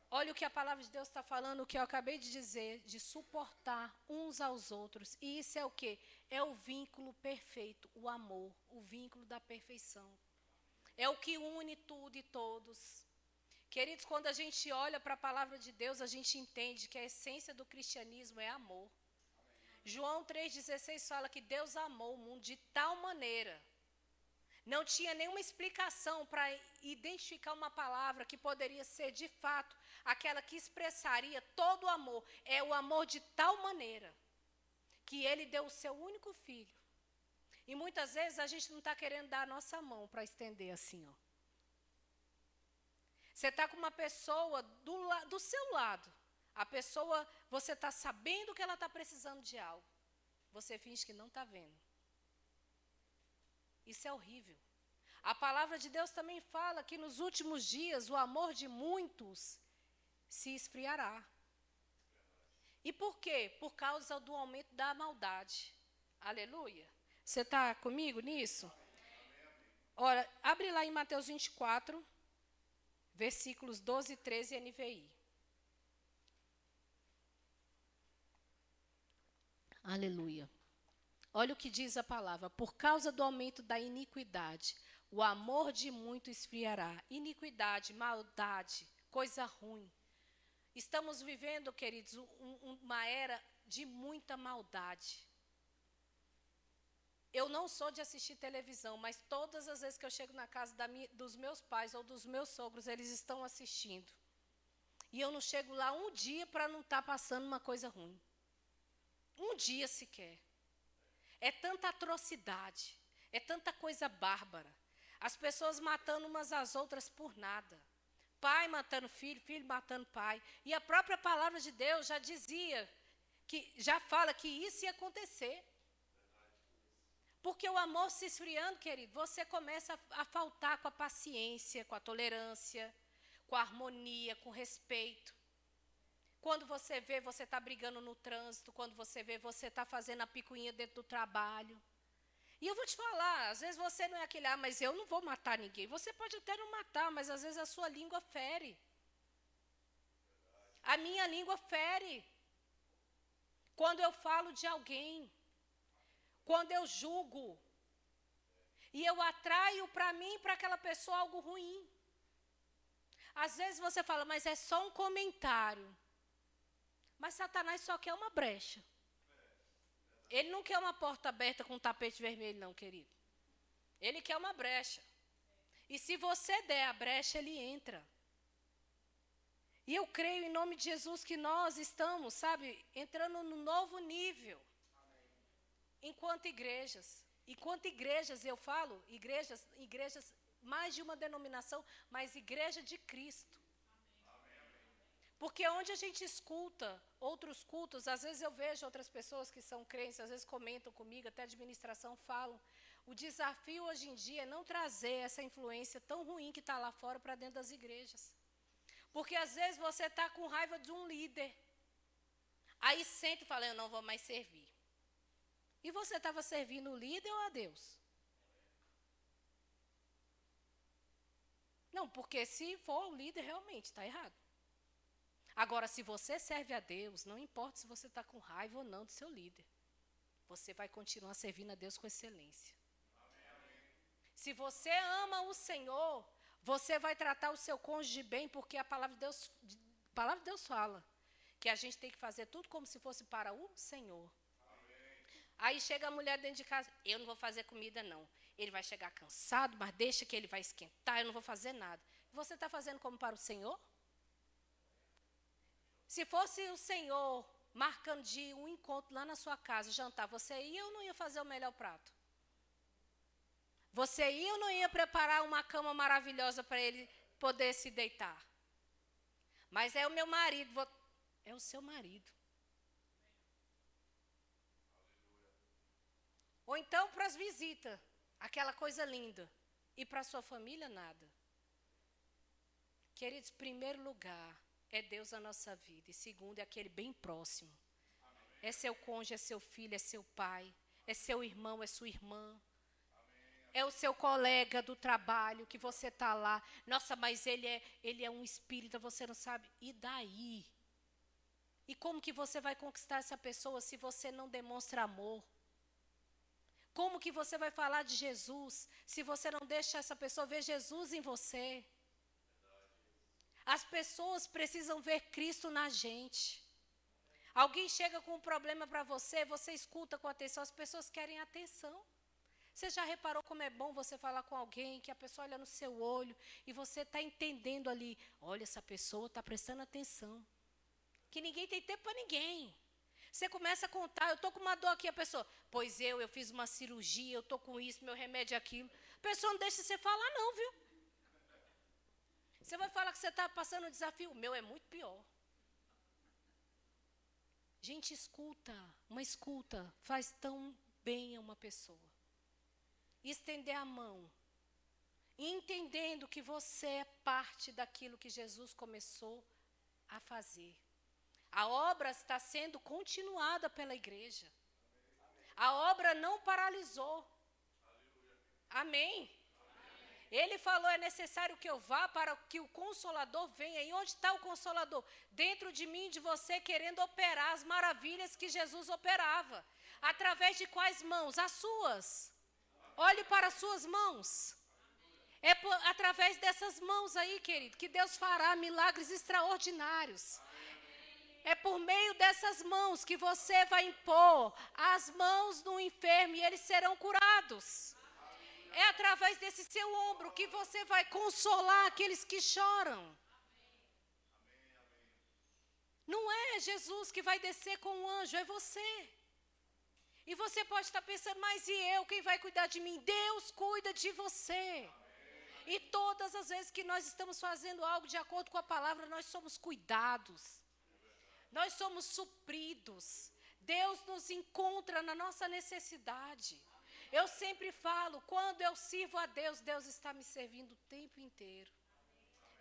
Olha o que a palavra de Deus está falando, o que eu acabei de dizer, de suportar uns aos outros. E isso é o quê? É o vínculo perfeito, o amor, o vínculo da perfeição. É o que une tudo e todos. Queridos, quando a gente olha para a palavra de Deus, a gente entende que a essência do cristianismo é amor. João 3,16 fala que Deus amou o mundo de tal maneira. Não tinha nenhuma explicação para identificar uma palavra que poderia ser, de fato, aquela que expressaria todo o amor. É o amor de tal maneira que ele deu o seu único filho. E muitas vezes a gente não está querendo dar a nossa mão para estender assim, ó. Você está com uma pessoa do seu lado. A pessoa, você está sabendo que ela está precisando de algo. Você finge que não está vendo. Isso é horrível. A palavra de Deus também fala que nos últimos dias o amor de muitos se esfriará. E por quê? Por causa do aumento da maldade. Aleluia. Você está comigo nisso? Ora, abre lá em Mateus 24, versículos 12 e 13, NVI. Aleluia. Olha o que diz a palavra. Por causa do aumento da iniquidade, o amor de muito esfriará. Iniquidade, maldade, coisa ruim. Estamos vivendo, queridos, uma era de muita maldade. Eu não sou de assistir televisão, mas todas as vezes que eu chego na casa dos meus pais ou dos meus sogros, eles estão assistindo. E eu não chego lá um dia para não estar passando uma coisa ruim. Um dia sequer. É tanta atrocidade, é tanta coisa bárbara. As pessoas matando umas às outras por nada. Pai matando filho, filho matando pai. E a própria palavra de Deus já dizia, já fala que isso ia acontecer. Porque o amor se esfriando, querido, você começa a faltar com a paciência, com a tolerância, com a harmonia, com o respeito. Quando você vê, você está brigando no trânsito. Quando você vê, você está fazendo a picuinha dentro do trabalho. E eu vou te falar, às vezes você não é aquele, mas eu não vou matar ninguém. Você pode até não matar, mas às vezes a sua língua fere. A minha língua fere. Quando eu falo de alguém. Quando eu julgo. E eu atraio para mim, para aquela pessoa, algo ruim. Às vezes você fala, mas é só um comentário. Mas Satanás só quer uma brecha. Ele não quer uma porta aberta com um tapete vermelho, não, querido. Ele quer uma brecha. E se você der a brecha, ele entra. E eu creio em nome de Jesus que nós estamos, sabe, entrando num novo nível. Enquanto igrejas. Enquanto igrejas, eu falo, igrejas, mais de uma denominação, mas igreja de Cristo. Porque onde a gente escuta outros cultos, às vezes eu vejo outras pessoas que são crentes, às vezes comentam comigo, até a administração falam. O desafio hoje em dia é não trazer essa influência tão ruim que está lá fora para dentro das igrejas. Porque às vezes você está com raiva de um líder. Aí senta e fala, eu não vou mais servir. E você estava servindo o líder ou a Deus? Não, porque se for o líder, realmente está errado. Agora, se você serve a Deus, não importa se você está com raiva ou não do seu líder. Você vai continuar servindo a Deus com excelência. Amém. Se você ama o Senhor, você vai tratar o seu cônjuge bem, porque a palavra de Deus fala que a gente tem que fazer tudo como se fosse para o Senhor. Amém. Aí chega a mulher dentro de casa, eu não vou fazer comida não. Ele vai chegar cansado, mas deixa que ele vai esquentar, eu não vou fazer nada. Você está fazendo como para o Senhor? Se fosse o Senhor marcando de um encontro lá na sua casa, jantar, você ia ou não ia fazer o melhor prato? Você ia ou não ia preparar uma cama maravilhosa para ele poder se deitar? Mas é o meu marido. É o seu marido. Ou então para as visitas, aquela coisa linda. E para a sua família, nada. Queridos, primeiro lugar, é Deus na nossa vida. E segundo, é aquele bem próximo. Amém. É seu cônjuge, é seu filho, é seu pai. É seu irmão, é sua irmã. Amém. É o seu colega do trabalho que você está lá. Nossa, mas ele é um espírita, você não sabe. E daí? E como que você vai conquistar essa pessoa se você não demonstra amor? Como que você vai falar de Jesus se você não deixa essa pessoa ver Jesus em você? As pessoas precisam ver Cristo na gente. Alguém chega com um problema para você, você escuta com atenção, as pessoas querem atenção. Você já reparou como é bom você falar com alguém, que a pessoa olha no seu olho e você está entendendo ali, olha, essa pessoa está prestando atenção. Que ninguém tem tempo para ninguém. Você começa a contar, eu estou com uma dor aqui, a pessoa, pois eu fiz uma cirurgia, eu estou com isso, meu remédio é aquilo. A pessoa não deixa você falar não, viu? Você vai falar que você está passando um desafio? O meu é muito pior. Gente, escuta. Uma escuta faz tão bem a uma pessoa. Estender a mão. Entendendo que você é parte daquilo que Jesus começou a fazer. A obra está sendo continuada pela igreja. A obra não paralisou. Amém? Ele falou, é necessário que eu vá para que o Consolador venha. E onde está o Consolador? Dentro de mim e de você, querendo operar as maravilhas que Jesus operava. Através de quais mãos? As suas. Olhe para as suas mãos. É através dessas mãos aí, querido, que Deus fará milagres extraordinários. É por meio dessas mãos que você vai impor as mãos no enfermo e eles serão curados. É através desse seu ombro que você vai consolar aqueles que choram. Não é Jesus que vai descer com um anjo, é você. E você pode estar pensando, mas e eu, quem vai cuidar de mim? Deus cuida de você. E todas as vezes que nós estamos fazendo algo de acordo com a palavra, nós somos cuidados. Nós somos supridos. Deus nos encontra na nossa necessidade. Eu sempre falo, quando eu sirvo a Deus, Deus está me servindo o tempo inteiro.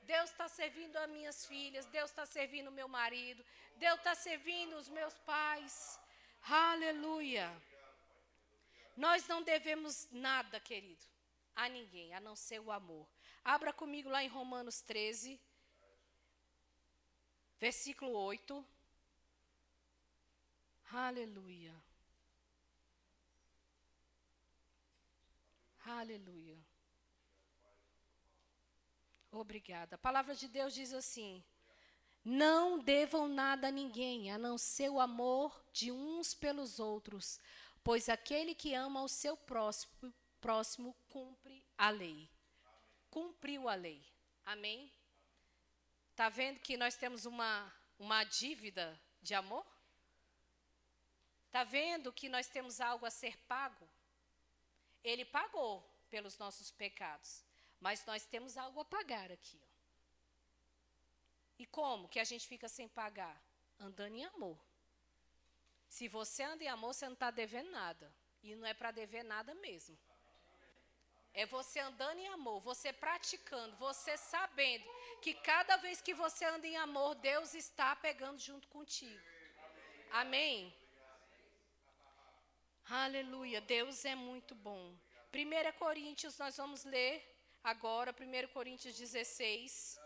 Deus está servindo as minhas filhas, Deus está servindo o meu marido, Deus está servindo os meus pais. Aleluia. Nós não devemos nada, querido, a ninguém, a não ser o amor. Abra comigo lá em Romanos 13, versículo 8. Aleluia. Aleluia. Obrigada. A palavra de Deus diz assim: não devam nada a ninguém, a não ser o amor de uns pelos outros, pois aquele que ama o seu próximo cumpre a lei. Cumpriu a lei. Amém? Está vendo que nós temos uma dívida de amor? Está vendo que nós temos algo a ser pago? Ele pagou pelos nossos pecados, mas nós temos algo a pagar aqui. Ó. E como que a gente fica sem pagar? Andando em amor. Se você anda em amor, você não está devendo nada. E não é para dever nada mesmo. É você andando em amor, você praticando, você sabendo que cada vez que você anda em amor, Deus está pegando junto contigo. Amém? Aleluia, Deus é muito bom. 1 Coríntios, nós vamos ler agora, 1 Coríntios 16.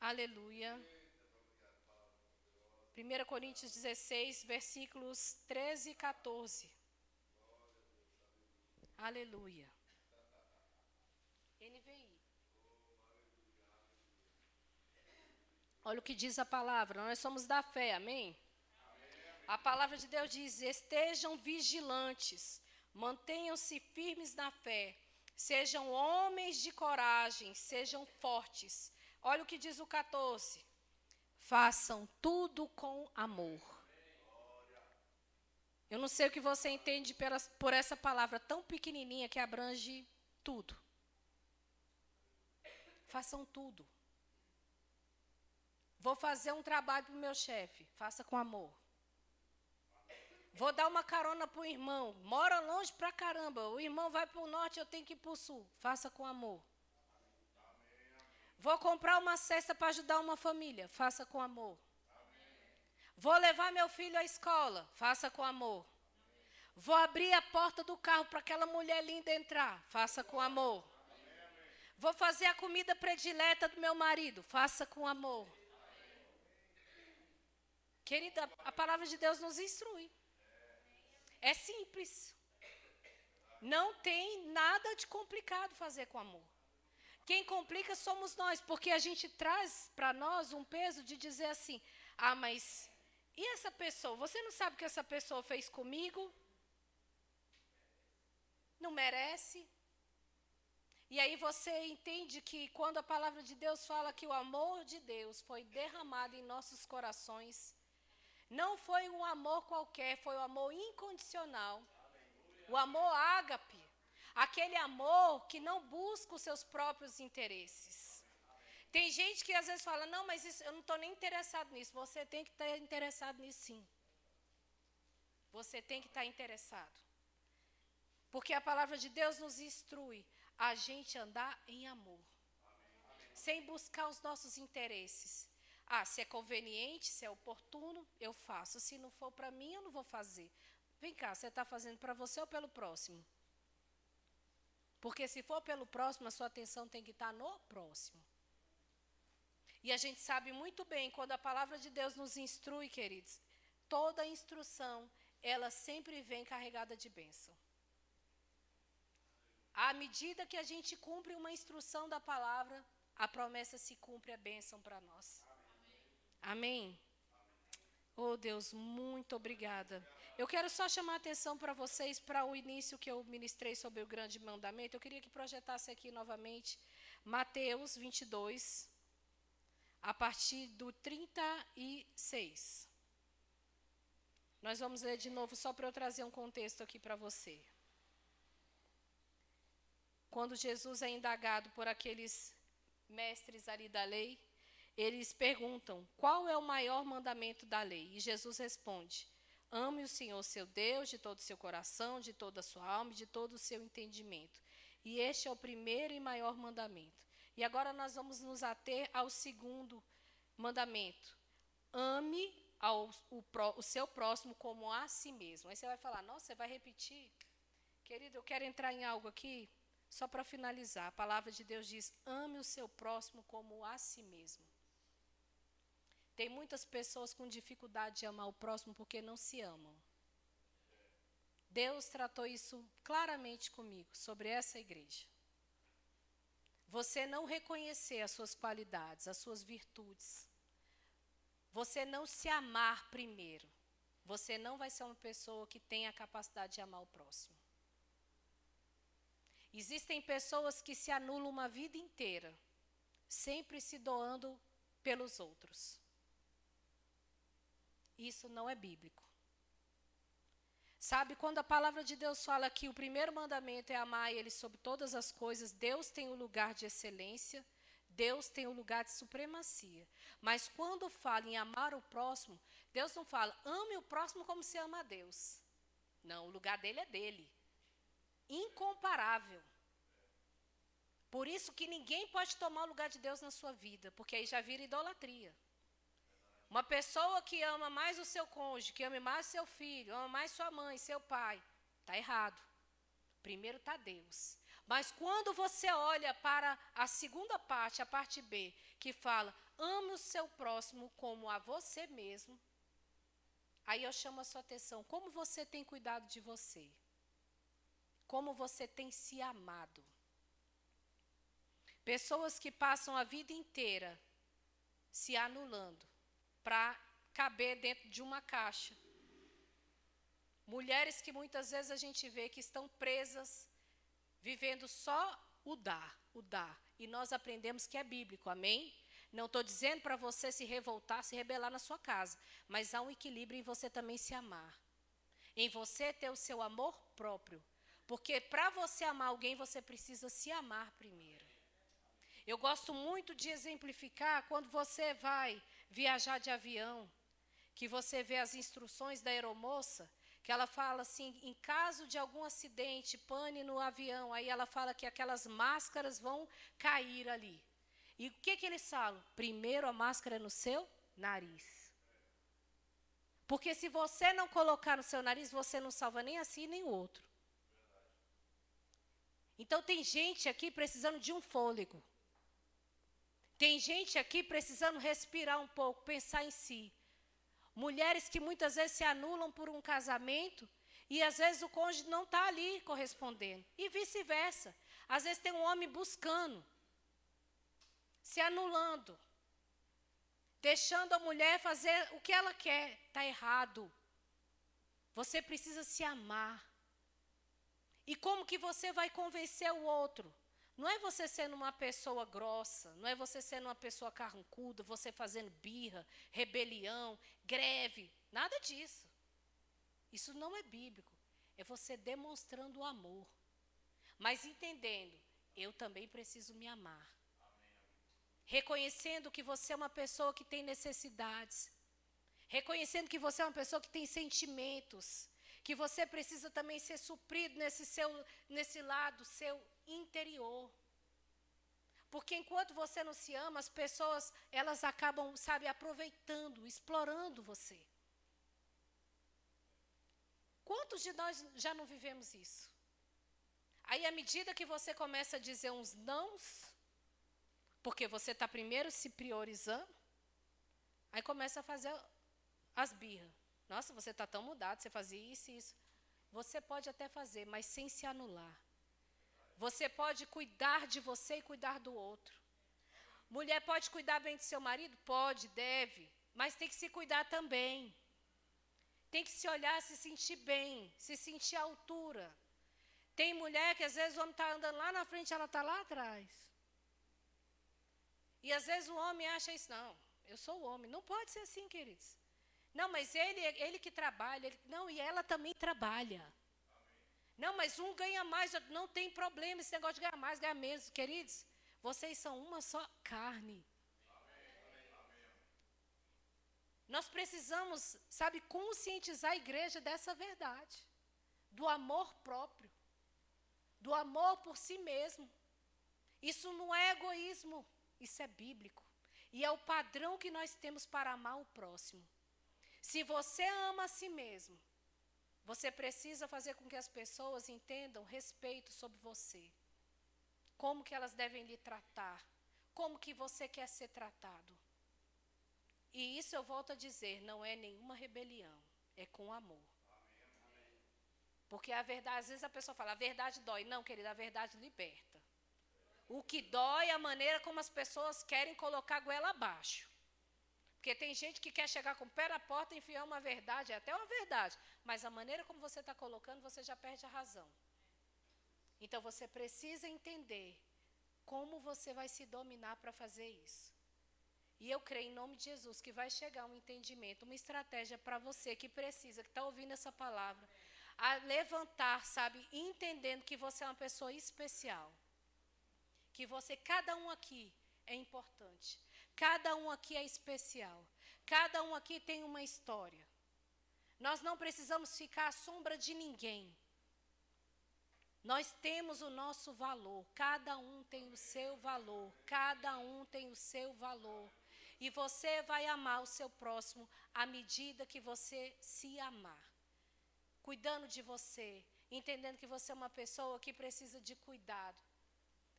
Aleluia. 1 Coríntios 16, versículos 13 e 14. Aleluia. NVI. Olha o que diz a palavra, nós somos da fé, amém? A palavra de Deus diz, estejam vigilantes, mantenham-se firmes na fé, sejam homens de coragem, sejam fortes. Olha o que diz o 14. Façam tudo com amor. Eu não sei o que você entende por essa palavra tão pequenininha que abrange tudo. Façam tudo. Vou fazer um trabalho para o meu chefe, faça com amor. Vou dar uma carona para o irmão, mora longe pra caramba, o irmão vai para o norte, eu tenho que ir para o sul, faça com amor. Vou comprar uma cesta para ajudar uma família, faça com amor. Vou levar meu filho à escola, faça com amor. Vou abrir a porta do carro para aquela mulher linda entrar, faça com amor. Vou fazer a comida predileta do meu marido, faça com amor. Querida, a palavra de Deus nos instrui. É simples. Não tem nada de complicado fazer com amor. Quem complica somos nós, porque a gente traz para nós um peso de dizer assim, mas e essa pessoa? Você não sabe o que essa pessoa fez comigo? Não merece? E aí você entende que quando a palavra de Deus fala que o amor de Deus foi derramado em nossos corações, não foi um amor qualquer, foi o amor incondicional. O amor ágape. Aquele amor que não busca os seus próprios interesses. Tem gente que às vezes fala, não, mas isso, eu não estou nem interessado nisso. Você tem que estar interessado nisso sim. Você tem que estar interessado. Porque a palavra de Deus nos instrui a gente andar em amor. Sem buscar os nossos interesses. Ah, se é conveniente, se é oportuno, eu faço. Se não for para mim, eu não vou fazer. Vem cá, você está fazendo para você ou pelo próximo? Porque se for pelo próximo, a sua atenção tem que estar no próximo. E a gente sabe muito bem, quando a palavra de Deus nos instrui, queridos, toda instrução, ela sempre vem carregada de bênção. À medida que a gente cumpre uma instrução da palavra, a promessa se cumpre, a bênção para nós. Amém? Oh Deus, muito obrigada. Eu quero só chamar a atenção para vocês, para o início que eu ministrei sobre o grande mandamento. Eu queria que projetasse aqui novamente Mateus 22, a partir do 36. Nós vamos ler de novo, só para eu trazer um contexto aqui para você. Quando Jesus é indagado por aqueles mestres ali da lei, eles perguntam, qual é o maior mandamento da lei? E Jesus responde, ame o Senhor seu Deus de todo o seu coração, de toda a sua alma e de todo o seu entendimento. E este é o primeiro e maior mandamento. E agora nós vamos nos ater ao segundo mandamento. Ame o seu próximo como a si mesmo. Aí você vai falar, nossa, você vai repetir? Querido, eu quero entrar em algo aqui, só para finalizar. A palavra de Deus diz, ame o seu próximo como a si mesmo. Tem muitas pessoas com dificuldade de amar o próximo porque não se amam. Deus tratou isso claramente comigo, sobre essa igreja. Você não reconhecer as suas qualidades, as suas virtudes, você não se amar primeiro, você não vai ser uma pessoa que tem a capacidade de amar o próximo. Existem pessoas que se anulam uma vida inteira, sempre se doando pelos outros. Isso não é bíblico. Sabe, quando a palavra de Deus fala que o primeiro mandamento é amar Ele sobre todas as coisas, Deus tem o lugar de excelência, Deus tem o lugar de supremacia. Mas quando fala em amar o próximo, Deus não fala, ame o próximo como se ama a Deus. Não, o lugar dele é dele. Incomparável. Por isso que ninguém pode tomar o lugar de Deus na sua vida, porque aí já vira idolatria. Uma pessoa que ama mais o seu cônjuge, que ama mais o seu filho, ama mais sua mãe, seu pai, está errado. Primeiro está Deus. Mas quando você olha para a segunda parte, a parte B, que fala, ame o seu próximo como a você mesmo, aí eu chamo a sua atenção, como você tem cuidado de você? Como você tem se amado? Pessoas que passam a vida inteira se anulando para caber dentro de uma caixa. Mulheres que muitas vezes a gente vê que estão presas, vivendo só o dar. E nós aprendemos que é bíblico, amém? Não estou dizendo para você se revoltar, se rebelar na sua casa, mas há um equilíbrio em você também se amar. Em você ter o seu amor próprio. Porque para você amar alguém, você precisa se amar primeiro. Eu gosto muito de exemplificar quando você vai viajar de avião, que você vê as instruções da aeromoça, que ela fala assim, em caso de algum acidente, pane no avião, aí ela fala que aquelas máscaras vão cair ali. E o que eles falam? Primeiro a máscara é no seu nariz. Porque se você não colocar no seu nariz, você não salva nem a si nem o outro. Então tem gente aqui precisando de um fôlego. Tem gente aqui precisando respirar um pouco, pensar em si. Mulheres que muitas vezes se anulam por um casamento e às vezes o cônjuge não está ali correspondendo. E vice-versa. Às vezes tem um homem buscando, se anulando, deixando a mulher fazer o que ela quer. Está errado. Você precisa se amar. E como que você vai convencer o outro? Não é você sendo uma pessoa grossa, não é você sendo uma pessoa carrancuda, você fazendo birra, rebelião, greve, nada disso. Isso não é bíblico. É você demonstrando o amor. Mas entendendo, eu também preciso me amar. reconhecendo que você é uma pessoa que tem necessidades, reconhecendo que você é uma pessoa que tem sentimentos, que você precisa também ser suprido nesse lado seu interior. Porque enquanto você não se ama, as pessoas, elas acabam, sabe, aproveitando, explorando você. Quantos de nós já não vivemos isso? Aí, à medida que você começa a dizer uns nãos, porque você está primeiro se priorizando, aí começa a fazer as birras. Nossa, você está tão mudado, você fazia isso e isso. Você pode até fazer, mas sem se anular. Você pode cuidar de você e cuidar do outro. Mulher pode cuidar bem do seu marido? Pode, deve. Mas tem que se cuidar também. Tem que se olhar, se sentir bem, se sentir à altura. Tem mulher que às vezes o homem está andando lá na frente, ela está lá atrás. E às vezes o homem acha isso, não, eu sou o homem. Não pode ser assim, queridos. Não, mas ele que trabalha. Não, e ela também trabalha. Não, mas um ganha mais, não tem problema esse negócio de ganhar mais, ganhar menos. Queridos, vocês são uma só carne. Nós precisamos, sabe, conscientizar a igreja dessa verdade. Do amor próprio. Do amor por si mesmo. Isso não é egoísmo, isso é bíblico. E é o padrão que nós temos para amar o próximo. Se você ama a si mesmo, você precisa fazer com que as pessoas entendam respeito sobre você. Como que elas devem lhe tratar. Como que você quer ser tratado. E isso eu volto a dizer, não é nenhuma rebelião, é com amor. Porque a verdade, às vezes a pessoa fala, a verdade dói. Não, querida, a verdade liberta. O que dói é a maneira como as pessoas querem colocar a goela abaixo. Porque tem gente que quer chegar com o pé na porta e enfiar uma verdade, é até uma verdade. Mas a maneira como você está colocando, você já perde a razão. Então você precisa entender como você vai se dominar para fazer isso. E eu creio em nome de Jesus que vai chegar um entendimento, uma estratégia para você que precisa, que está ouvindo essa palavra, a levantar, sabe, entendendo que você é uma pessoa especial. Que você, cada um aqui é importante. Cada um aqui é especial. Cada um aqui tem uma história. Nós não precisamos ficar à sombra de ninguém. Nós temos o nosso valor. Cada um tem o seu valor. Cada um tem o seu valor. E você vai amar o seu próximo à medida que você se amar. Cuidando de você. Entendendo que você é uma pessoa que precisa de cuidado.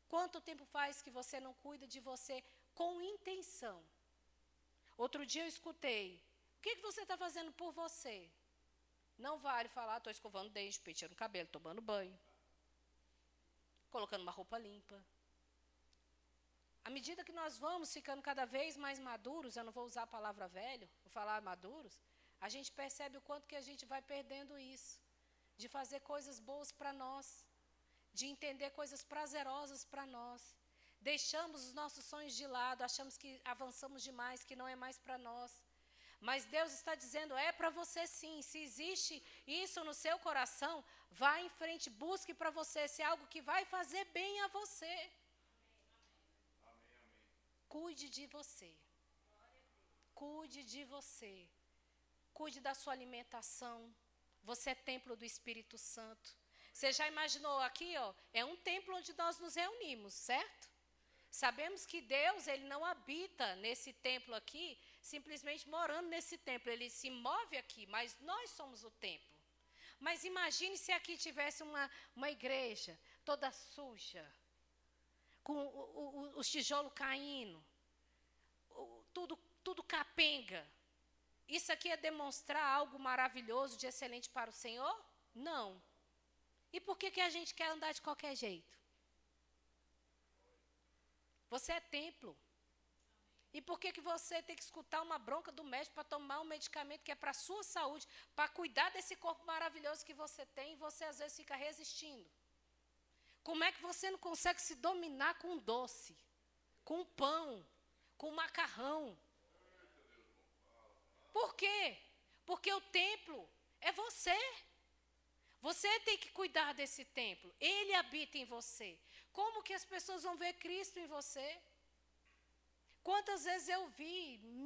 Quanto tempo faz que você não cuida de você com intenção? Outro dia eu escutei. O que você está fazendo por você? Não vale falar, estou escovando dente, penteando o cabelo, tomando banho. Colocando uma roupa limpa. À medida que nós vamos ficando cada vez mais maduros, eu não vou usar a palavra velho, vou falar maduros, a gente percebe o quanto que a gente vai perdendo isso. De fazer coisas boas para nós. De entender coisas prazerosas para nós. Deixamos os nossos sonhos de lado, achamos que avançamos demais, que não é mais para nós. Mas Deus está dizendo, é para você sim. Se existe isso no seu coração, vá em frente, busque para você, se é algo que vai fazer bem a você. Amém. Cuide de você. Cuide de você. Cuide da sua alimentação. Você é templo do Espírito Santo. Você já imaginou aqui, ó, é um templo onde nós nos reunimos, certo? Sabemos que Deus, ele não habita nesse templo aqui, simplesmente morando nesse templo. Ele se move aqui, mas nós somos o templo. Mas imagine se aqui tivesse uma igreja toda suja, com os tijolos caindo, tudo capenga. Isso aqui é demonstrar algo maravilhoso, de excelente para o Senhor? Não. E por que a gente quer andar de qualquer jeito? Você é templo. E por que você tem que escutar uma bronca do médico para tomar um medicamento que é para a sua saúde, para cuidar desse corpo maravilhoso que você tem e você às vezes fica resistindo? Como é que você não consegue se dominar com um doce, com um pão, com um macarrão? Por quê? Porque o templo é você. Você tem que cuidar desse templo. Ele habita em você. Como que as pessoas vão ver Cristo em você? Quantas vezes eu vi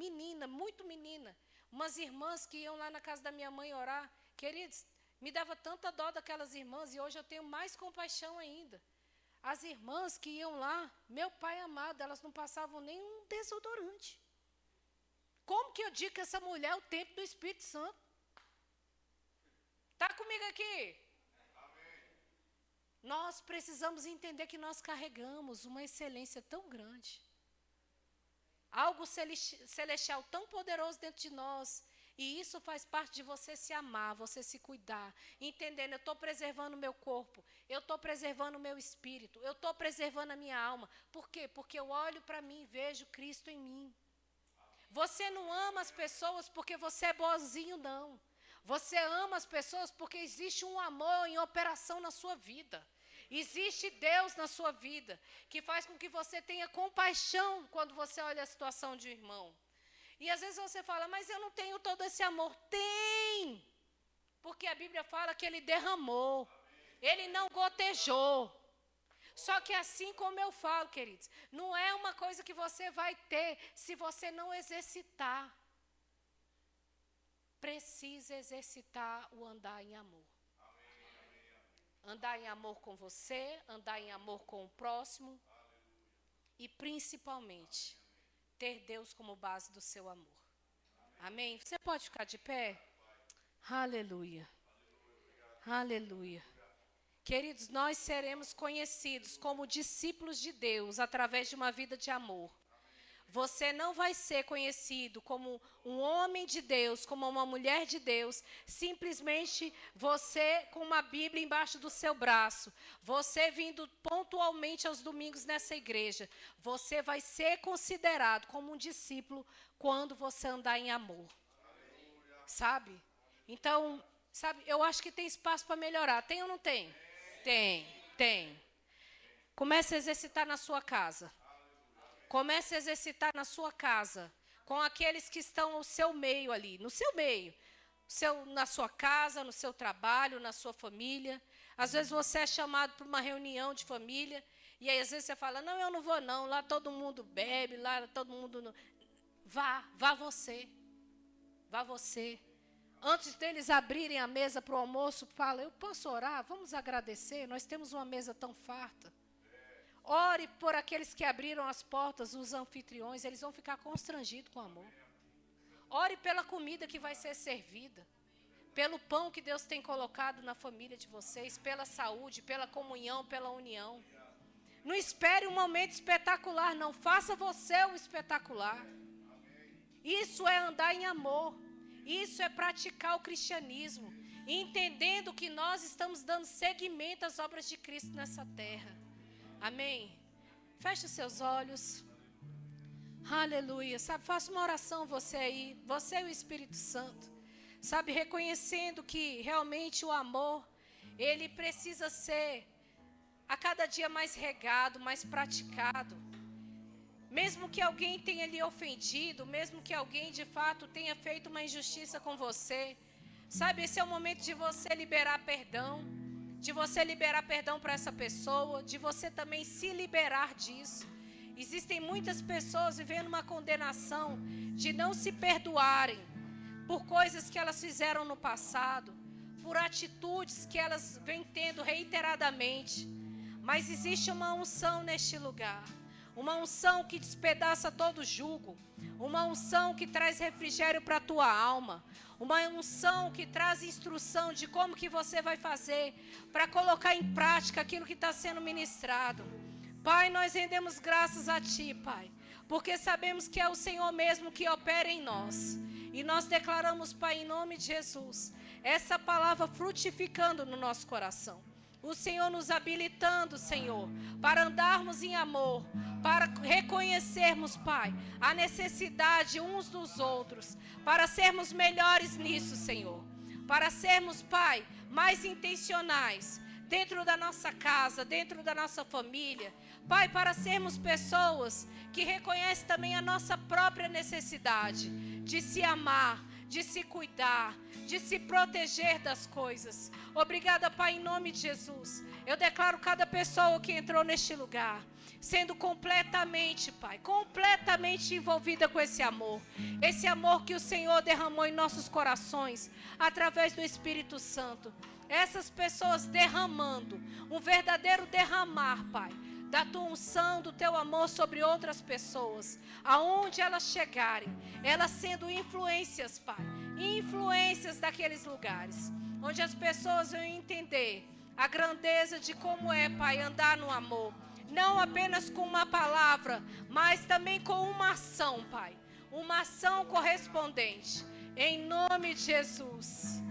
menina, muito menina, umas irmãs que iam lá na casa da minha mãe orar. Queridos, me dava tanta dó daquelas irmãs e hoje eu tenho mais compaixão ainda. As irmãs que iam lá, meu pai amado, elas não passavam nenhum desodorante. Como que eu digo que essa mulher é o templo do Espírito Santo? Está comigo aqui? Amém. Nós precisamos entender que nós carregamos uma excelência tão grande. Algo celestial tão poderoso dentro de nós. E isso faz parte de você se amar, você se cuidar. Entendendo, eu estou preservando o meu corpo. Eu estou preservando o meu espírito. Eu estou preservando a minha alma. Por quê? Porque eu olho para mim e vejo Cristo em mim. Você não ama as pessoas porque você é boazinho, não. Você ama as pessoas porque existe um amor em operação na sua vida. Existe Deus na sua vida, que faz com que você tenha compaixão quando você olha a situação de um irmão. E às vezes você fala, mas eu não tenho todo esse amor. Tem! Porque a Bíblia fala que ele derramou. Ele não gotejou. Só que assim como eu falo, queridos, não é uma coisa que você vai ter se você não exercitar. Precisa exercitar o andar em amor. Andar em amor com você, andar em amor com o próximo e principalmente ter Deus como base do seu amor. Amém? Você pode ficar de pé? Aleluia. Aleluia. Queridos, nós seremos conhecidos como discípulos de Deus através de uma vida de amor. Você não vai ser conhecido como um homem de Deus, como uma mulher de Deus, simplesmente você com uma Bíblia embaixo do seu braço, você vindo pontualmente aos domingos nessa igreja. Você vai ser considerado como um discípulo quando você andar em amor. Sabe? Então, sabe, eu acho que tem espaço para melhorar. Tem ou não tem? Tem. Comece a exercitar na sua casa. Comece a exercitar na sua casa, com aqueles que estão no seu meio ali, no seu meio, na sua casa, no seu trabalho, na sua família. Às vezes você é chamado para uma reunião de família, e aí às vezes você fala, não, eu não vou não, lá todo mundo bebe, lá todo mundo... Não... Vá você. Antes deles abrirem a mesa para o almoço, fala, eu posso orar? Vamos agradecer, nós temos uma mesa tão farta. Ore por aqueles que abriram as portas, os anfitriões, eles vão ficar constrangidos com amor. Ore pela comida que vai ser servida, pelo pão que Deus tem colocado na família de vocês, pela saúde, pela comunhão, pela união. Não espere um momento espetacular, não. Faça você o espetacular. Isso é andar em amor. Isso é praticar o cristianismo, entendendo que nós estamos dando seguimento às obras de Cristo nessa terra. Amém? Feche os seus olhos. Aleluia. Sabe, faça uma oração você aí. Você e o Espírito Santo. Sabe, reconhecendo que realmente o amor, ele precisa ser a cada dia mais regado, mais praticado. Mesmo que alguém tenha lhe ofendido, mesmo que alguém de fato tenha feito uma injustiça com você. Sabe, esse é o momento de você liberar perdão. De você liberar perdão para essa pessoa, de você também se liberar disso. Existem muitas pessoas vivendo uma condenação de não se perdoarem por coisas que elas fizeram no passado, por atitudes que elas vêm tendo reiteradamente. Mas existe uma unção neste lugar, uma unção que despedaça todo jugo, uma unção que traz refrigério para a tua alma, uma unção que traz instrução de como que você vai fazer para colocar em prática aquilo que está sendo ministrado. Pai, nós rendemos graças a Ti, Pai, porque sabemos que é o Senhor mesmo que opera em nós. E nós declaramos, Pai, em nome de Jesus, essa palavra frutificando no nosso coração. O Senhor nos habilitando, Senhor, para andarmos em amor, para reconhecermos, Pai, a necessidade uns dos outros, para sermos melhores nisso, Senhor. Para sermos, Pai, mais intencionais dentro da nossa casa, dentro da nossa família. Pai, para sermos pessoas que reconhecem também a nossa própria necessidade de se amar, de se cuidar, de se proteger das coisas. Obrigada, Pai, em nome de Jesus. Eu declaro cada pessoa que entrou neste lugar sendo completamente, Pai, completamente envolvida com esse amor que o Senhor derramou em nossos corações, através do Espírito Santo. Essas pessoas derramando, um verdadeiro derramar, Pai, da tua unção, do teu amor sobre outras pessoas, aonde elas chegarem, elas sendo influências, Pai, influências daqueles lugares, onde as pessoas vão entender a grandeza de como é, Pai, andar no amor. Não apenas com uma palavra, mas também com uma ação, Pai. Uma ação correspondente. Em nome de Jesus.